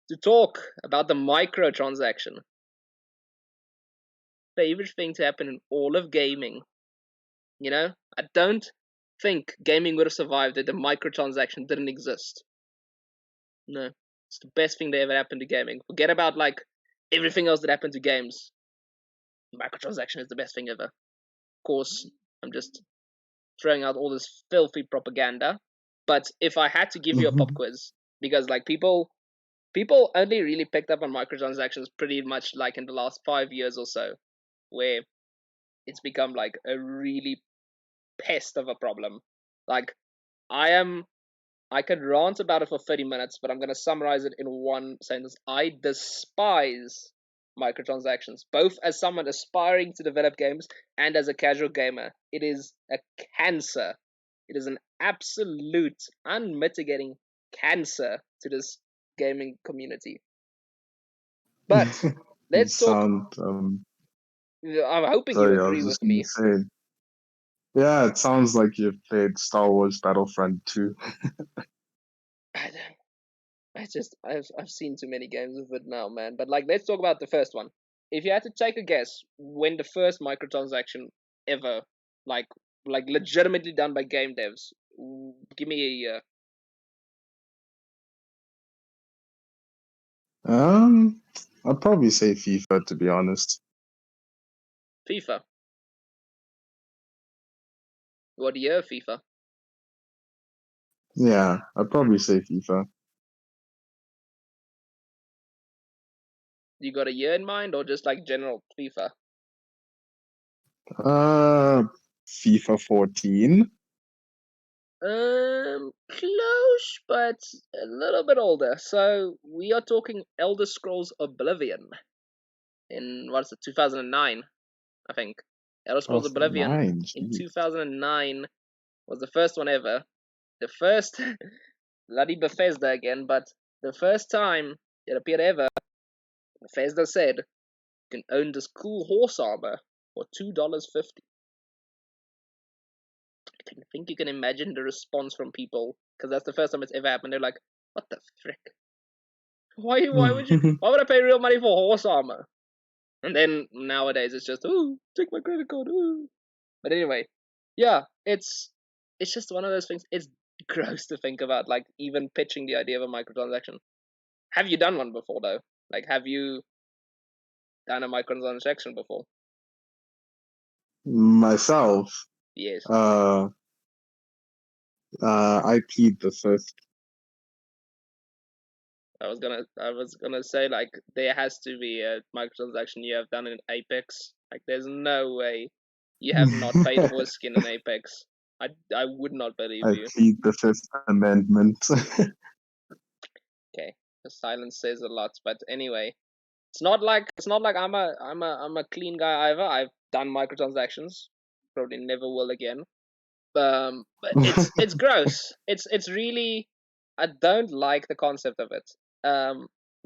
to talk about the microtransaction. Favorite thing to happen in all of gaming. I don't think gaming would have survived if the microtransaction didn't exist. No, it's the best thing that ever happened to gaming. Forget about everything else that happened to games. Microtransaction is the best thing ever. Of course, I'm just throwing out all this filthy propaganda. But if I had to give you a pop quiz, because people only really picked up on microtransactions pretty much in the last 5 years or so, where it's become a really pest of a problem. I could rant about it for 30 minutes, but I'm going to summarize it in one sentence. I despise microtransactions, both as someone aspiring to develop games and as a casual gamer. It is a cancer. It is an absolute, unmitigating cancer to this gaming community. But let's talk. I'm hoping you agree with me. Yeah, it sounds like you've played Star Wars Battlefront 2. I've seen too many games of it now, man. But let's talk about the first one. If you had to take a guess when the first microtransaction ever, legitimately done by game devs, give me a year. I'd probably say FIFA, to be honest. FIFA. What year, FIFA? Yeah, I'd probably say FIFA. You got a year in mind, or just general FIFA? FIFA 14. Close, but a little bit older. So we are talking Elder Scrolls Oblivion in 2009, I think. Elder Scrolls Oblivion in 2009 was the first one ever. The first bloody Bethesda again, but the first time it appeared ever. Bethesda said you can own this cool horse armor for $2.50. I think you can imagine the response from people, because that's the first time it's ever happened. They're like, "What the frick? Why would I pay real money for horse armor?" And then nowadays it's just, "Ooh, take my credit card." Ooh. But anyway, yeah, it's just one of those things. It's gross to think about, even pitching the idea of a microtransaction. Have you done one before though? Have you done a microtransaction before? Myself? Yes. I plead the fifth. I was gonna say there has to be a microtransaction you have done in Apex. There's no way you have not paid for a skin in Apex. I would not believe I you. plead the Fifth Amendment. Okay, the silence says a lot. But anyway, it's not like I'm a clean guy either. I've done microtransactions. Probably never will again. But it's gross. It's really, I don't like the concept of it.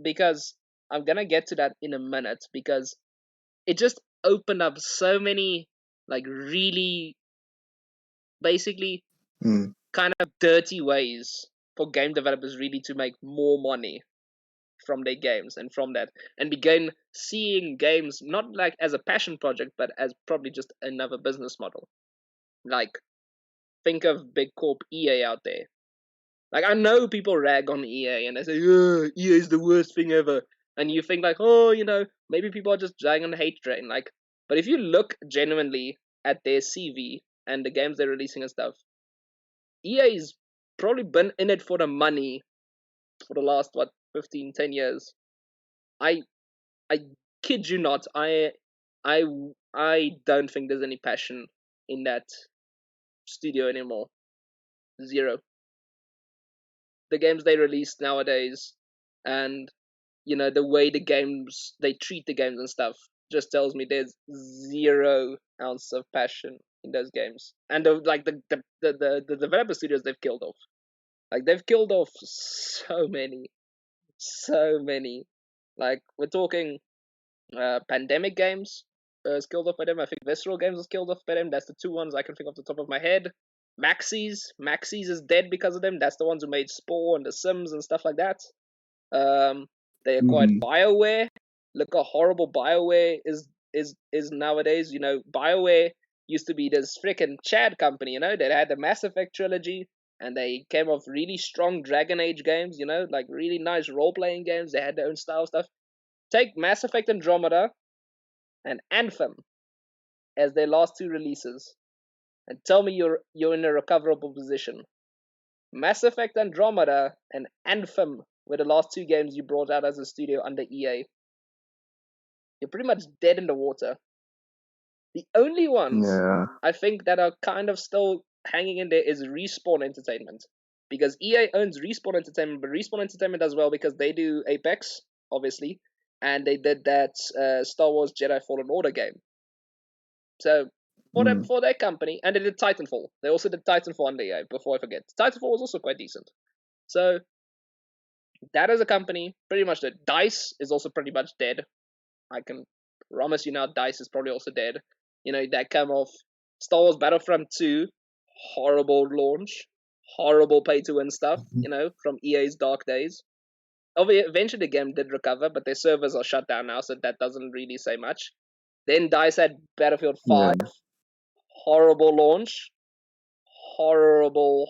Because I'm gonna get to that in a minute, because it just opened up so many like really basically kind of dirty ways for game developers really to make more money from their games, and from that, and begin seeing games not like as a passion project, but as probably just another business model. Like, think of big corp EA out there. Like, I know people rag on EA and they say, "Oh, EA is the worst thing ever," and you think like, oh, maybe people are just dragging on the hate train. Like, but if you look genuinely at their CV and the games they're releasing and stuff, EA's probably been in it for the money for the last 15-10 years. I I kid you not. I I don't think there's any passion in that studio anymore. Zero. The games they release nowadays, and the way they treat the games and stuff, just tells me there's 0 ounce of passion in those games. And the developer studios they've killed off. Like, they've killed off so many, so many. Like, we're talking Pandemic games is killed off by them. I think Visceral Games was killed off by them. That's the two ones I can think off the top of my head. Maxis is dead because of them. That's the ones who made Spore and The Sims and stuff like that. They acquired BioWare. Look how horrible BioWare is nowadays. BioWare used to be this freaking Chad company. They had the Mass Effect trilogy, and they came off really strong Dragon Age games. Like really nice role playing games. They had their own style stuff. Take Mass Effect Andromeda and Anthem as their last two releases, and tell me you're in a recoverable position. Mass Effect Andromeda and Anthem were the last two games you brought out as a studio under EA. You're pretty much dead in the water. The only ones I think that are kind of still hanging in there is Respawn Entertainment, because EA owns Respawn Entertainment, but Respawn Entertainment does well because they do Apex, obviously, and they did that Star Wars Jedi Fallen Order game. So for their company, and they did Titanfall. They also did Titanfall under EA. Before I forget, Titanfall was also quite decent. So that is a company pretty much dead. DICE is also pretty much dead. I can promise you now, DICE is probably also dead. That came off Star Wars Battlefront 2, horrible launch, horrible pay-to-win stuff, from EA's dark days. Eventually the game did recover, but their servers are shut down now, so that doesn't really say much. Then DICE had Battlefield 5, horrible launch, horrible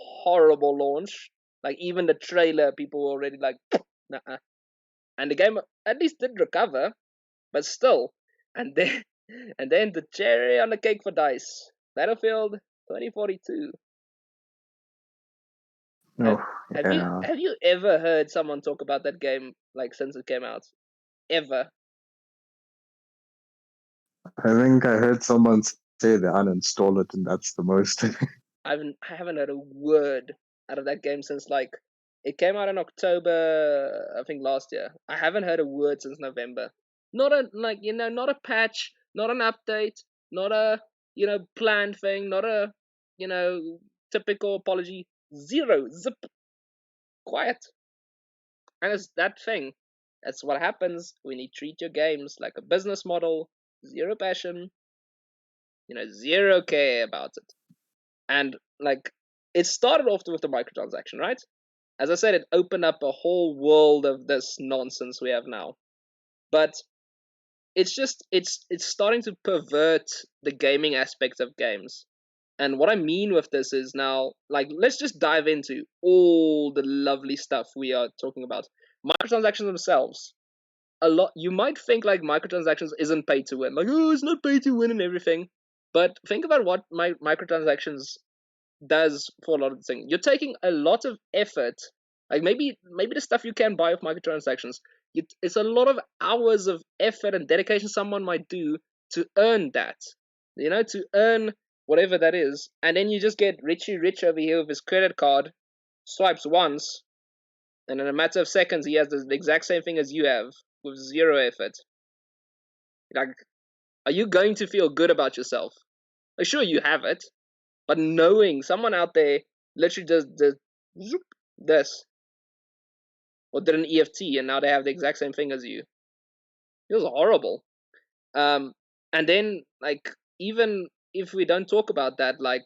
launch. Like, even the trailer, people were already like, nah. And the game at least did recover, but still. And then the cherry on the cake for DICE, Battlefield 2042. Have you ever heard someone talk about that game like since it came out? Ever? I think I heard someone say they uninstall it, and that's the most. I haven't heard a word out of that game since it came out in October, I think, last year. I haven't heard a word since November. Not a patch, not an update, not a planned thing, not a typical apology. Zero, zip, quiet. And it's that thing. That's what happens when you treat your games like a business model. Zero passion, zero care about it. And it started off with the microtransaction, right? As I said, it opened up a whole world of this nonsense we have now. But it's starting to pervert the gaming aspect of games. And what I mean with this is now, let's just dive into all the lovely stuff we are talking about. Microtransactions themselves. You might think microtransactions isn't pay to win. It's not pay to win and everything. But think about what microtransactions does for a lot of the things. You're taking a lot of effort. Maybe the stuff you can buy with microtransactions, it's a lot of hours of effort and dedication someone might do to earn that. To earn whatever that is, and then you just get Richie Rich over here with his credit card, swipes once, and in a matter of seconds he has the exact same thing as you have with zero effort. Are you going to feel good about yourself? Sure, you have it, But knowing someone out there literally just zoop, this, or did an EFT, and now they have the exact same thing as you. It was horrible. And then, like, even if we don't talk about that, like,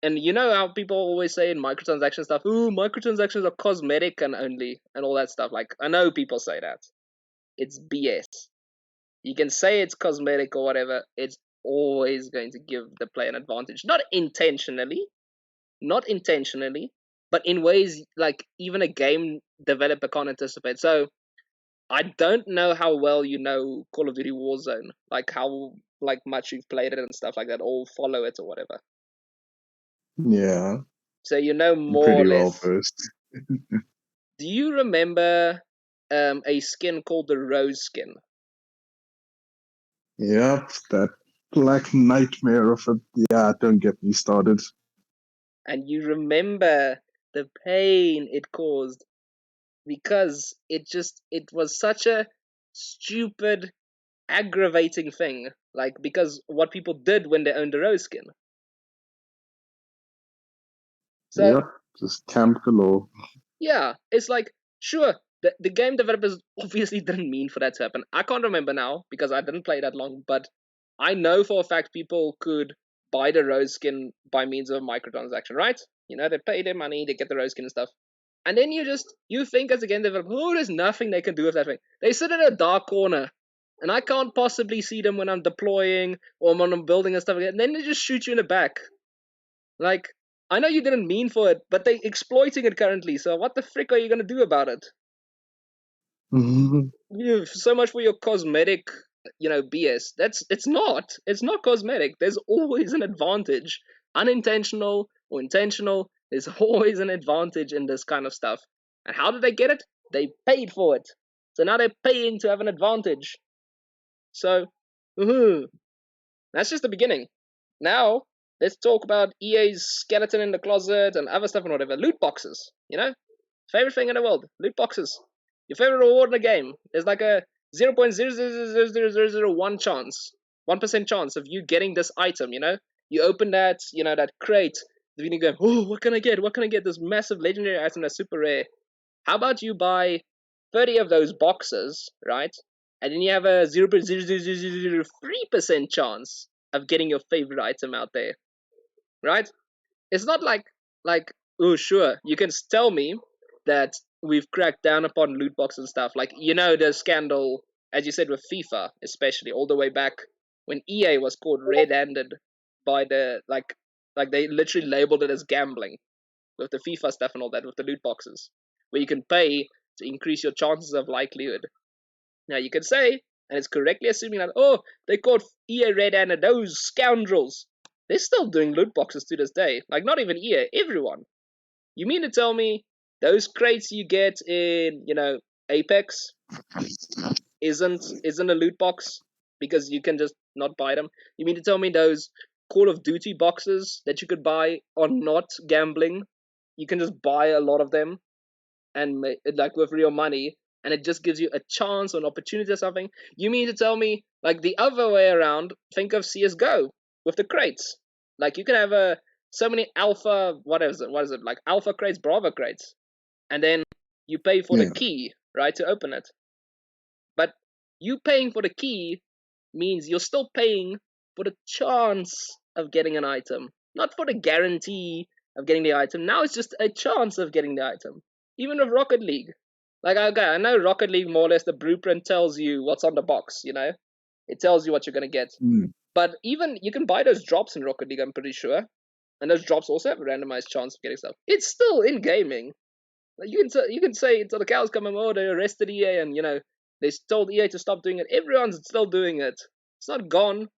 and you know how people always say in microtransaction stuff, ooh, microtransactions are cosmetic and only, and all that stuff. Like, I know people say that. It's BS. You can say it's cosmetic or whatever, it's always going to give the player an advantage. Not intentionally, but in ways like even a game developer can't anticipate. So I don't know how well you know Call of Duty Warzone, like how like much you've played it and stuff like that, or follow it or whatever. Yeah. So you know more or Pretty well less. versed. Do you remember a skin called the Rose skin? Yep, that black nightmare of a yeah, don't get me started. And you remember the pain it caused because it was such a stupid, aggravating thing. Like, because what people did when they owned the Rose skin. So Yep, just camp galore. yeah, it's like, sure, the game developers obviously didn't mean for that to happen. I can't remember now because I didn't play that long, but I know for a fact people could buy the Rose skin by means of microtransaction, right? You know, they pay their money, they get the Rose skin and stuff. And then you think as a game developer, oh, there's nothing they can do with that thing. They sit in a dark corner, and I can't possibly see them when I'm deploying or when I'm building and stuff like that. And then they just shoot you in the back. Like, I know you didn't mean for it, but they exploiting it currently. So what the frick are you gonna do about it? So much for your cosmetic, BS. It's not cosmetic. There's always an advantage, unintentional or intentional. There's always an advantage in this kind of stuff. And how did they get it? They paid for it. So now they're paying to have an advantage. So, that's just the beginning. Now, let's talk about EA's skeleton in the closet and other stuff and whatever. Loot boxes, Favorite thing in the world, loot boxes. Your favorite reward in a game. There's like a 0.0000001 chance, 1% chance of you getting this item, You open that, that crate, then you go, oh, what can I get? What can I get? This massive legendary item that's super rare. How about you buy 30 of those boxes, right? And then you have a 0.00003% chance of getting your favorite item out there, right? It's not like oh sure, you can tell me that we've cracked down upon loot boxes and stuff. Like, the scandal, as you said, with FIFA, especially all the way back when EA was caught red-handed by the like they literally labeled it as gambling with the FIFA stuff and all that, with the loot boxes, where you can pay to increase your chances of likelihood. Now you can say, and it's correctly assuming that, oh, they caught EA red-handed, those scoundrels. They're still doing loot boxes to this day. Like, not even EA, everyone. You mean to tell me those crates you get in, Apex isn't a loot box because you can just not buy them? You mean to tell me those Call of Duty boxes that you could buy are not gambling? You can just buy a lot of them and like with real money, and it just gives you a chance or an opportunity or something. You mean to tell me like the other way around? Think of CS:GO with the crates. Like, you can have so many alpha, what is it, like alpha crates, bravo crates, and then you pay for the Yeah. key, right, to open it. But you paying for the key means you're still paying for the chance of getting an item, not for the guarantee of getting the item. Now it's just a chance of getting the item. Even with Rocket League. Like, okay, I know Rocket League, more or less, the blueprint tells you what's on the box, It tells you what you're going to get. Mm. But even, you can buy those drops in Rocket League, I'm pretty sure. And those drops also have a randomized chance of getting stuff. It's still in gaming. Like, you can say until the cows come home, oh, they arrested EA and, they told EA to stop doing it. Everyone's still doing it. It's not gone.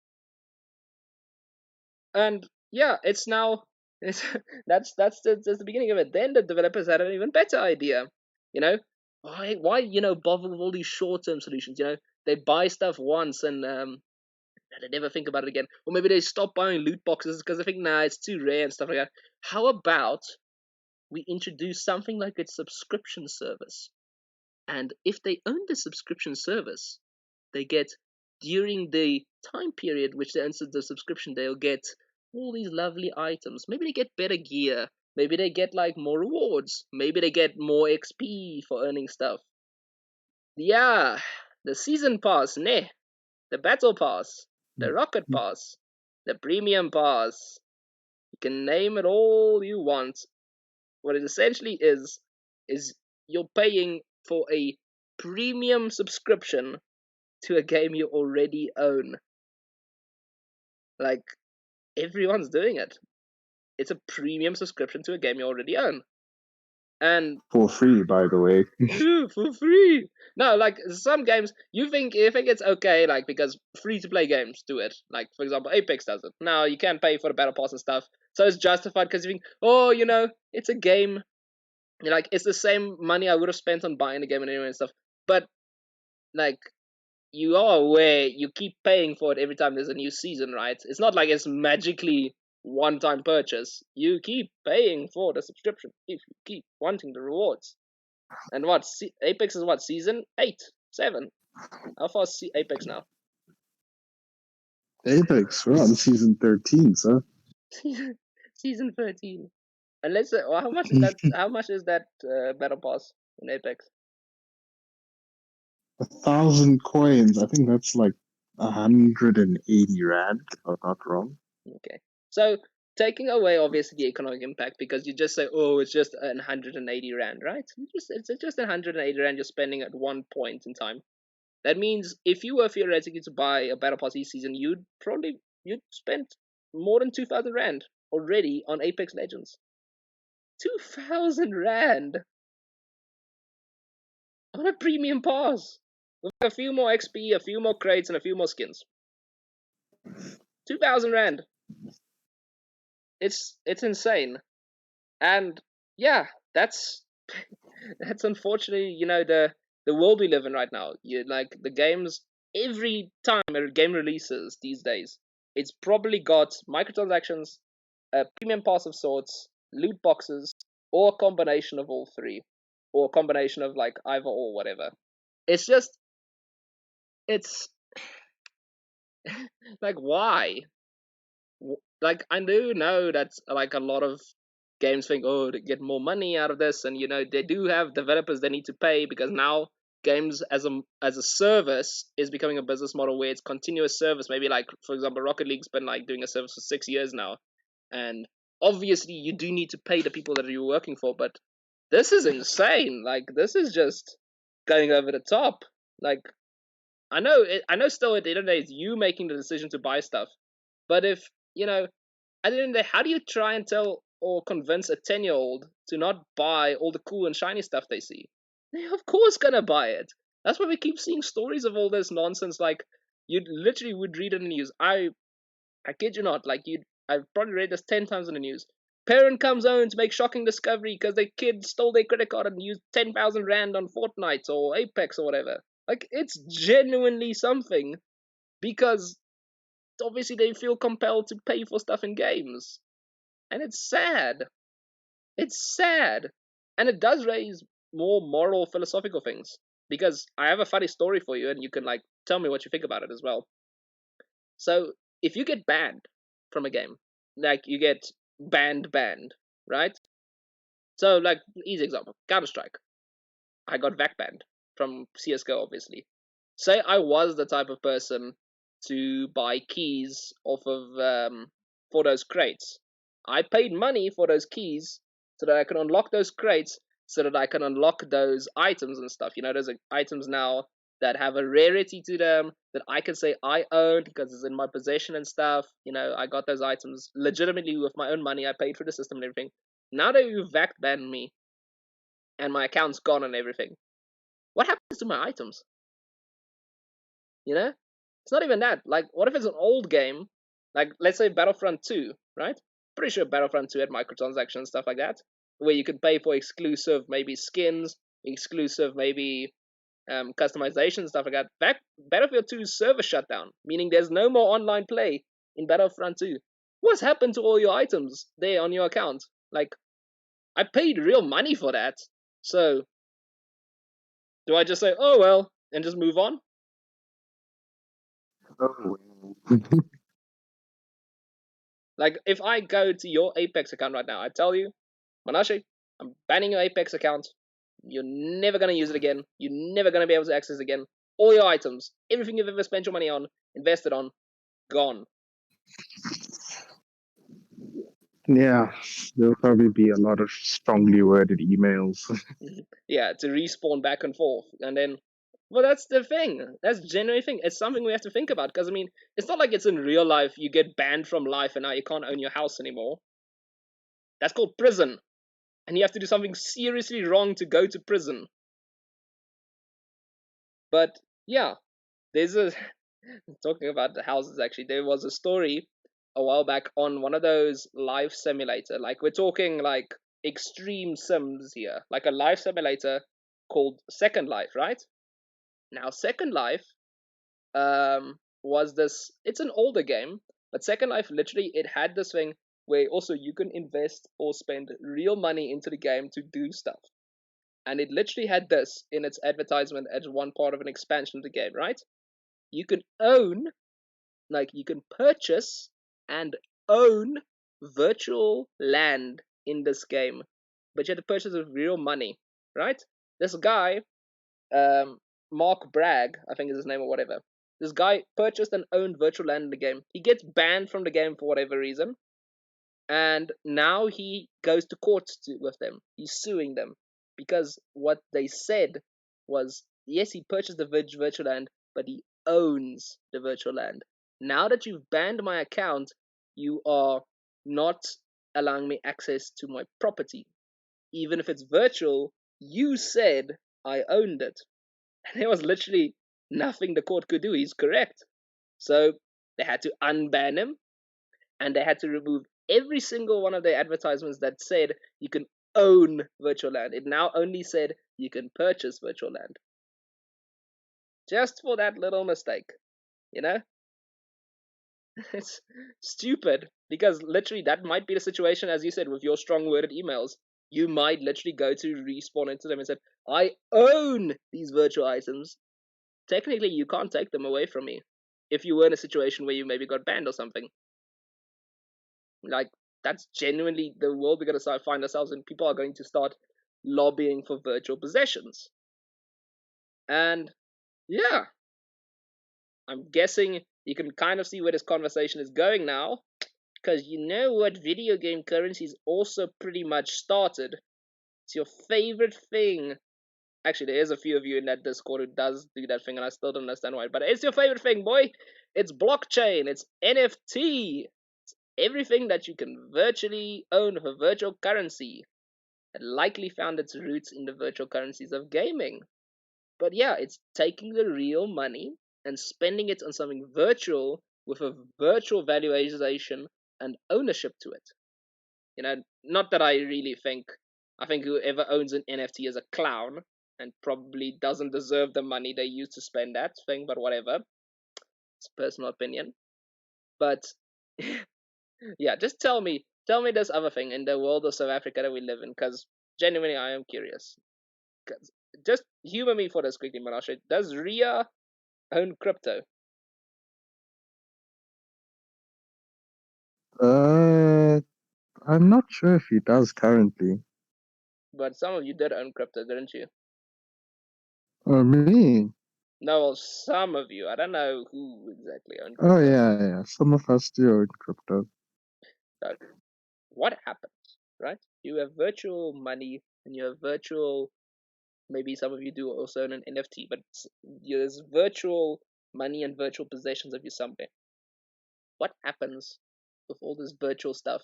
And yeah, it's now it's that's the beginning of it. Then the developers had an even better idea. You know, why bother with all these short term solutions? They buy stuff once and they never think about it again. Or maybe they stop buying loot boxes because they think, nah, it's too rare and stuff like that. How about we introduce something like a subscription service? And if they own the subscription service, they get, during the time period which they enter the subscription, they'll get all these lovely items. Maybe they get better gear. Maybe they get like more rewards. Maybe they get more XP for earning stuff. Yeah, the season pass, ne? The battle pass, the rocket pass, the premium pass. You can name it all you want. What it essentially is you're paying for a premium subscription to a game you already own. Like, everyone's doing it. It's a premium subscription to a game you already own. And for free, by the way. for free. No, like some games you think it's okay, like because free to play games do it. Like for example, Apex does it. Now you can pay for the battle pass and stuff, so it's justified because you think, oh, it's a game. You're like, it's the same money I would have spent on buying the game and stuff. But like, you are aware you keep paying for it every time there's a new season, right? It's not like it's magically one-time purchase. You keep paying for the subscription if you keep wanting the rewards. And Apex is what, season 8, 7? How far is Apex now? Apex, we're on season 13, sir. Season 13. And let's say, well, how much is that? How much is that battle pass in Apex? 1,000 coins. I think that's like 180 rand, if I'm not wrong. Okay. So taking away obviously the economic impact, because you just say, oh, it's just 180 rand, right? It's just 180 rand you're spending at one point in time. That means if you were theoretically to buy a battle pass each season, you'd spend more than 2,000 rand already on Apex Legends. 2,000 rand on a premium pass with a few more XP, a few more crates, and a few more skins. 2,000 rand. It's insane. And yeah, that's unfortunately, the world we live in right now. Like the games, every time a game releases these days, it's probably got microtransactions, a premium pass of sorts, loot boxes, or a combination of all three, or a combination of like either or whatever. It's just, it's like, why? Like, I do know that like a lot of games think, oh, to get more money out of this, and they do have developers they need to pay, because now games as a service is becoming a business model where it's continuous service. Maybe like for example, Rocket League's been like doing a service for 6 years now, and obviously you do need to pay the people that you're working for. But this is insane. Like, this is just going over the top. Like, I know still at the end of the day it's you making the decision to buy stuff, but if at the end of the day, how do you try and tell or convince a 10-year-old to not buy all the cool and shiny stuff they see? They're of course gonna buy it. That's why we keep seeing stories of all this nonsense. Like, you literally would read it in the news. I kid you not. Like, I've probably read this 10 times in the news. Parent comes home to make shocking discovery because their kid stole their credit card and used 10,000 rand on Fortnite or Apex or whatever. Like, it's genuinely something, because obviously they feel compelled to pay for stuff in games. And it's sad. It's sad. And it does raise more moral, philosophical things. Because I have a funny story for you, and you can like tell me what you think about it as well. So if you get banned from a game, like you get banned, right? So like, easy example, Counter-Strike. I got VAC banned from CSGO, obviously. Say I was the type of person to buy keys off of for those crates. I paid money for those keys so that I can unlock those crates, so that I can unlock those items and stuff. Those are items now that have a rarity to them that I can say I own because it's in my possession and stuff. I got those items legitimately with my own money. I paid for the system and everything. Now that you've VAC banned me and my account's gone and everything, what happens to my items? It's not even that. Like, what if it's an old game, like let's say Battlefront 2, right? Pretty sure Battlefront 2 had microtransactions, stuff like that, where you could pay for exclusive maybe skins, exclusive maybe customization, stuff like that. Battlefield 2's server shut down, meaning there's no more online play in Battlefront 2. What's happened to all your items there on your account? Like, I paid real money for that. So do I just say, oh well, and just move on? Oh, Like, if I go to your Apex account right now, I tell you, Manashi, I'm banning your Apex account. You're never going to use it again. You're never going to be able to access it again. All your items, everything you've ever spent your money on, invested on, gone. Yeah, there'll probably be a lot of strongly worded emails. Yeah, to respawn back and forth. And then, well, that's the thing. That's the genuine thing. It's something we have to think about. Because, I mean, it's not like it's in real life. You get banned from life and now you can't own your house anymore. That's called prison. And you have to do something seriously wrong to go to prison. But, yeah, there's a... Talking about the houses, actually, there was a story a while back on one of those life simulator. Like, we're talking, like, extreme sims here. Like a life simulator called Second Life, right? Now, Second Life was this... It's an older game, but Second Life, literally, it had this thing where also you can invest or spend real money into the game to do stuff. And it literally had this in its advertisement as one part of an expansion of the game, right? You can own, like, you can purchase and own virtual land in this game, but you have to purchase with real money, right? This guy, Mark Bragg, I think is his name or whatever. This guy purchased and owned virtual land in the game. He gets banned from the game for whatever reason, and now he goes to court with them. He's suing them because what they said was, yes, he purchased the virtual land, but he owns the virtual land. Now that you've banned my account, you are not allowing me access to my property. Even if it's virtual, you said I owned it. And there was literally nothing the court could do. He's correct. So they had to unban him, and they had to remove every single one of their advertisements that said you can own virtual land. It now only said you can purchase virtual land. Just for that little mistake, you know? It's stupid, because literally that might be the situation, as you said, with your strong worded emails. You might literally go to respawn into them and say, I own these virtual items. Technically, you can't take them away from me if you were in a situation where you maybe got banned or something. Like, that's genuinely the world we're going to find ourselves in. People are going to start lobbying for virtual possessions. And yeah, I'm guessing you can kind of see where this conversation is going now, because you know what video game currencies also pretty much started. It's your favorite thing. Actually, there is a few of you in that Discord who does do that thing, and I still don't understand why. But it's your favorite thing, boy. It's blockchain. It's NFT. It's everything that you can virtually own for virtual currency. It likely found its roots in the virtual currencies of gaming. But yeah, it's taking the real money and spending it on something virtual with a virtual valuation and ownership to it. You know, not that I really think... I think whoever owns an NFT is a clown and probably doesn't deserve the money they used to spend that thing, but whatever. It's a personal opinion. But yeah, just tell me this other thing in the world of South Africa that we live in, because genuinely I am curious. Just humor me for this quickly, Manashe. Does Ria own crypto? I'm not sure if he does currently. But some of you did own crypto, didn't you? Me? No, well, some of you. I don't know who exactly owned Oh, crypto. yeah. Some of us do own crypto. So, what happens, right? You have virtual money and you have virtual... Maybe some of you do also own an NFT, but there's virtual money and virtual possessions of you somewhere. What happens with all this virtual stuff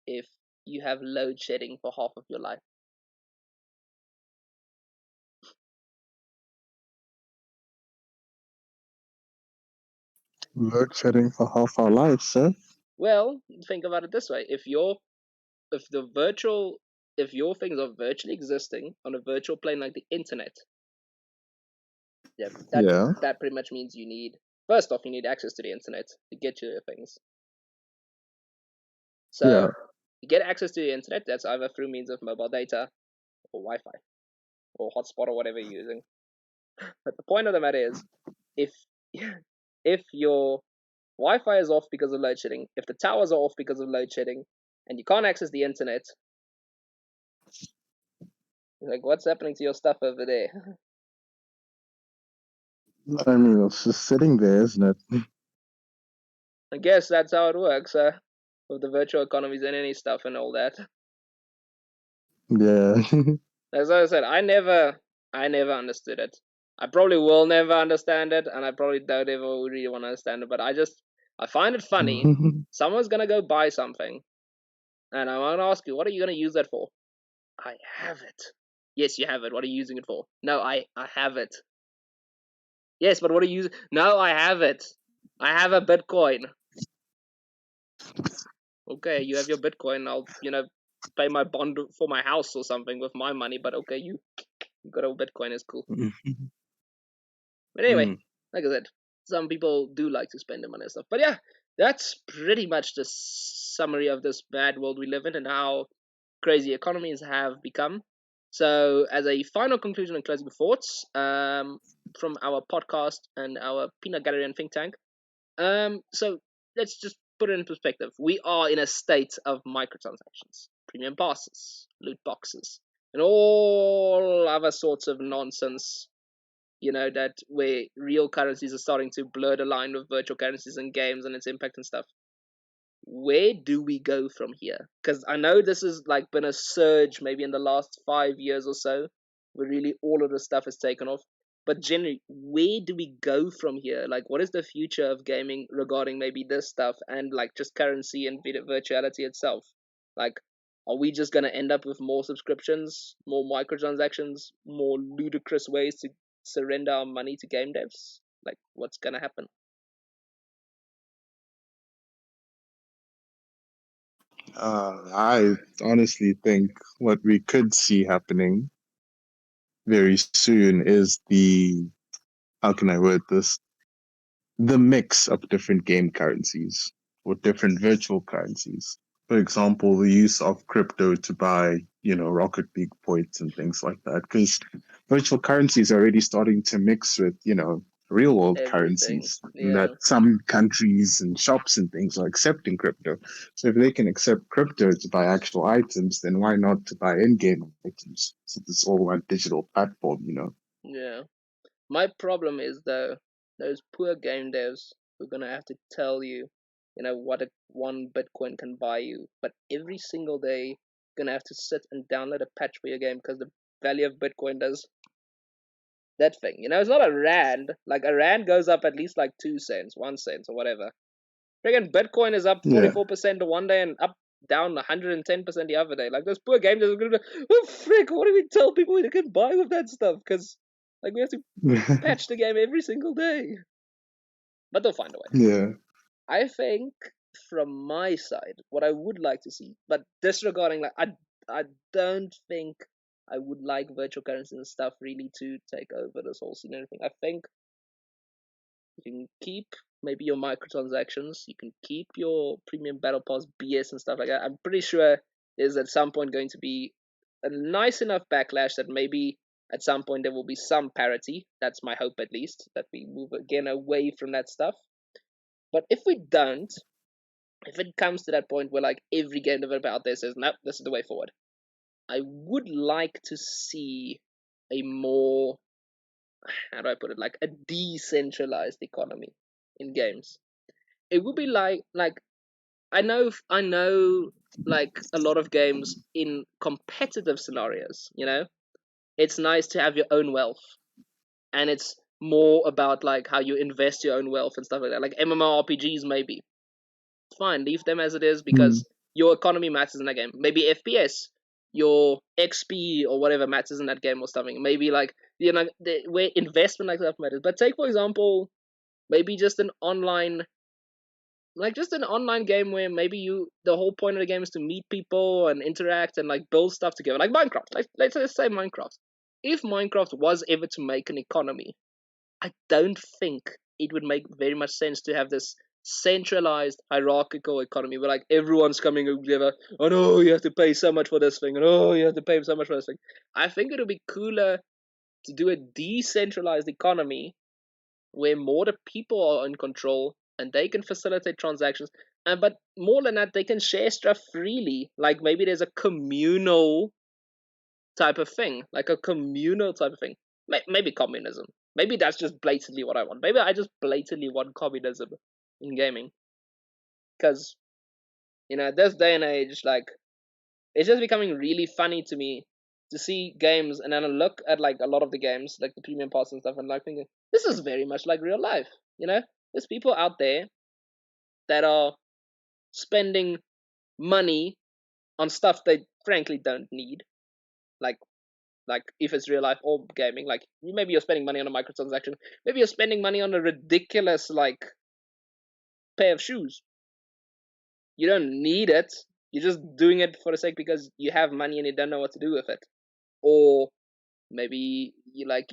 if you have load shedding for half of your life? Load shedding for half our lives, sir. Well, think about it this way: if your things are virtually existing on a virtual plane like the internet, yeah, that pretty much means you need... First off, you need access to the internet to get your things. So you get access to the internet. That's either through means of mobile data or Wi-Fi or hotspot or whatever you're using. But the point of the matter is, if if your Wi-Fi is off because of load shedding, if the towers are off because of load shedding, and you can't access the internet, like, what's happening to your stuff over there? I mean, it's just sitting there, isn't it? I guess that's how it works, with the virtual economies and any stuff and all that. Yeah. As I said, I never understood it. I probably will never understand it, and I probably don't ever really want to understand it. But I find it funny. Someone's gonna go buy something, and I want to ask you, what are you gonna use that for? I have it. Yes, you have it. What are you using it for? No, I have it. Yes, but what are you using? No, I have it. I have a Bitcoin. Okay, you have your Bitcoin. I'll pay my bond for my house or something with my money. But okay, you got a Bitcoin. Is cool. But anyway, like I said, some people do like to spend their money and stuff. But yeah, that's pretty much the summary of this bad world we live in and how crazy economies have become. So, as a final conclusion and closing thoughts from our podcast and our peanut gallery and think tank, so let's just put it in perspective. We are in a state of microtransactions, premium passes, loot boxes, and all other sorts of nonsense, that where real currencies are starting to blur the line with virtual currencies and games and its impact and stuff. Where do we go from here? Because I know this has like been a surge maybe in the last 5 years or so, where really all of this stuff has taken off. But generally, where do we go from here? Like, what is the future of gaming regarding maybe this stuff and like just currency and virtuality itself? Like, are we just gonna end up with more subscriptions, more microtransactions, more ludicrous ways to surrender our money to game devs? Like, what's gonna happen? I honestly think what we could see happening very soon is how can I word this? The mix of different game currencies or different virtual currencies. For example, the use of crypto to buy, Rocket League points and things like that. Because virtual currencies are already starting to mix with, real world Everything. currencies. And that Yeah. some countries and shops and things are accepting crypto. So if they can accept crypto to buy actual items, then why not to buy in-game items? So it's all one digital platform. Yeah. My problem is though, those poor game devs who are gonna have to tell you, what a 1 Bitcoin can buy you, but every single day you're gonna have to sit and download a patch for your game because the value of Bitcoin does that thing. It's not a rand. Like a rand goes up at least like 2 cents, 1 cent, or whatever. Friggin' Bitcoin is up Yeah. 44% one day and up down 110% the other day. Like those poor game devs are gonna be like, oh frick, what do we tell people they can buy with that stuff? Because like we have to patch the game every single day. But they'll find a way. Yeah. I think from my side, what I would like to see, but disregarding like I don't think I would like virtual currency and stuff really to take over this whole scene and everything. I think you can keep maybe your microtransactions, you can keep your premium battle pass BS and stuff like that. I'm pretty sure there's at some point going to be a nice enough backlash that maybe at some point there will be some parity. That's my hope, at least, that we move again away from that stuff. But if we don't, if it comes to that point where like every game developer out there says, nope, this is the way forward, I would like to see a more, how do I put it, like a decentralized economy in games. It would be like I know like a lot of games in competitive scenarios, it's nice to have your own wealth, and it's more about like how you invest your own wealth and stuff like that. Like MMORPGs, maybe fine, leave them as it is Mm. because your economy matters in that game. Maybe FPS, your XP or whatever matters in that game or something. Maybe like where investment like that matters. But take for example, maybe just an online game where maybe the whole point of the game is to meet people and interact and like build stuff together, like Minecraft. Like let's say Minecraft. If Minecraft was ever to make an economy, I don't think it would make very much sense to have this centralized hierarchical economy where like everyone's coming together. Oh no, you have to pay so much for this thing, and oh, you have to pay so much for this thing. I think it would be cooler to do a decentralized economy where more the people are in control and they can facilitate transactions. But more than that, they can share stuff freely. Like maybe there's a communal type of thing, like a communal type of thing. Maybe communism. Maybe that's just blatantly what I want. Maybe I just blatantly want communism in gaming. Because, this day and age, like, it's just becoming really funny to me to see games and then I look at like a lot of the games, like the premium pass and stuff, and like thinking, this is very much like real life. There's people out there that are spending money on stuff they frankly don't need. Like if it's real life or gaming, like maybe you're spending money on a microtransaction, maybe you're spending money on a ridiculous like pair of shoes. You don't need it. You're just doing it for the sake because you have money and you don't know what to do with it. Or maybe you like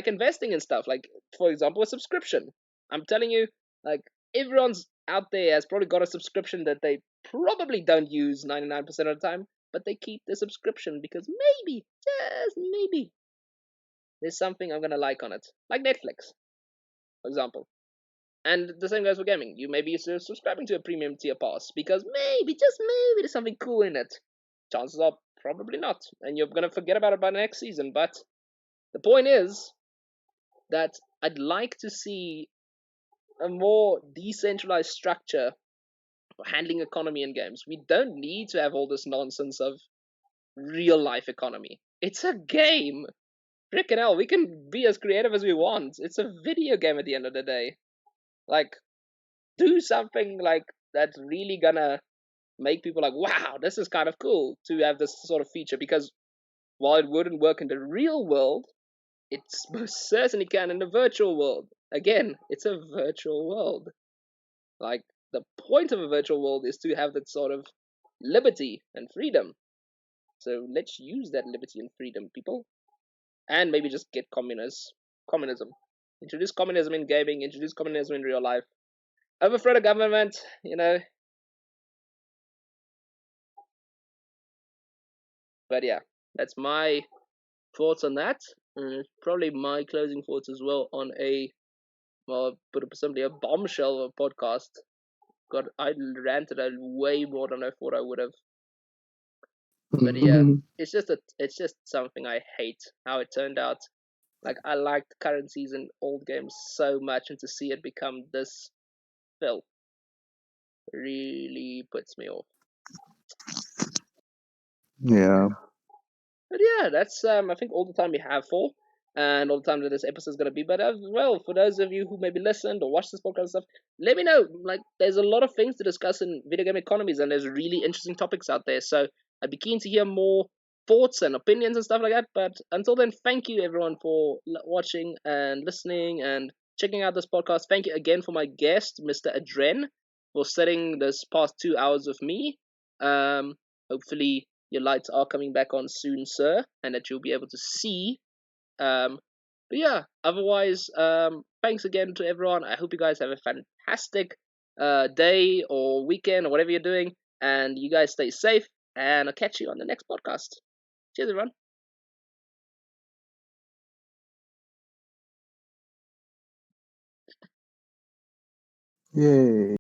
investing in stuff, like for example a subscription. I'm telling you, like everyone's out there has probably got a subscription that they probably don't use 99% of the time, but they keep the subscription because maybe, just maybe, there's something I'm gonna like on it, like Netflix, for example. And the same goes for gaming. You maybe you're subscribing to a premium tier pass because maybe, just maybe, there's something cool in it. Chances are probably not, and you're gonna forget about it by the next season. But the point is that I'd like to see a more decentralized structure for handling economy in games. We don't need to have all this nonsense of real life economy. It's a game. Frickin' hell, we can be as creative as we want. It's a video game at the end of the day. Like, do something like that's really gonna make people like, wow, this is kind of cool to have this sort of feature. Because while it wouldn't work in the real world, it most certainly can in the virtual world. Again, it's a virtual world. Like, the point of a virtual world is to have that sort of liberty and freedom. So let's use that liberty and freedom, people. And maybe just get communism. Introduce communism in gaming, introduce communism in real life. Overthrow the government. But yeah, that's my thoughts on that. And probably my closing thoughts as well on simply a bombshell of a podcast. God, I ranted way more than I thought I would have. But yeah, it's just something I hate how it turned out. Like, I liked current season old games so much, and to see it become this filth really puts me off. Yeah. But yeah, that's I think all the time we have for, and all the time that this episode is gonna be. But as well, for those of you who maybe listened or watched this podcast and stuff, let me know. Like, there's a lot of things to discuss in video game economies, and there's really interesting topics out there. So I'd be keen to hear more thoughts and opinions and stuff like that. But until then, thank you everyone for watching and listening and checking out this podcast. Thank you again for my guest, Mr. Adren, for sitting this past 2 hours with me. Hopefully your lights are coming back on soon, sir, and that you'll be able to see. But yeah, otherwise, thanks again to everyone. I hope you guys have a fantastic day or weekend or whatever you're doing, and you guys stay safe, and I'll catch you on the next podcast. Cheers, everyone. Yay.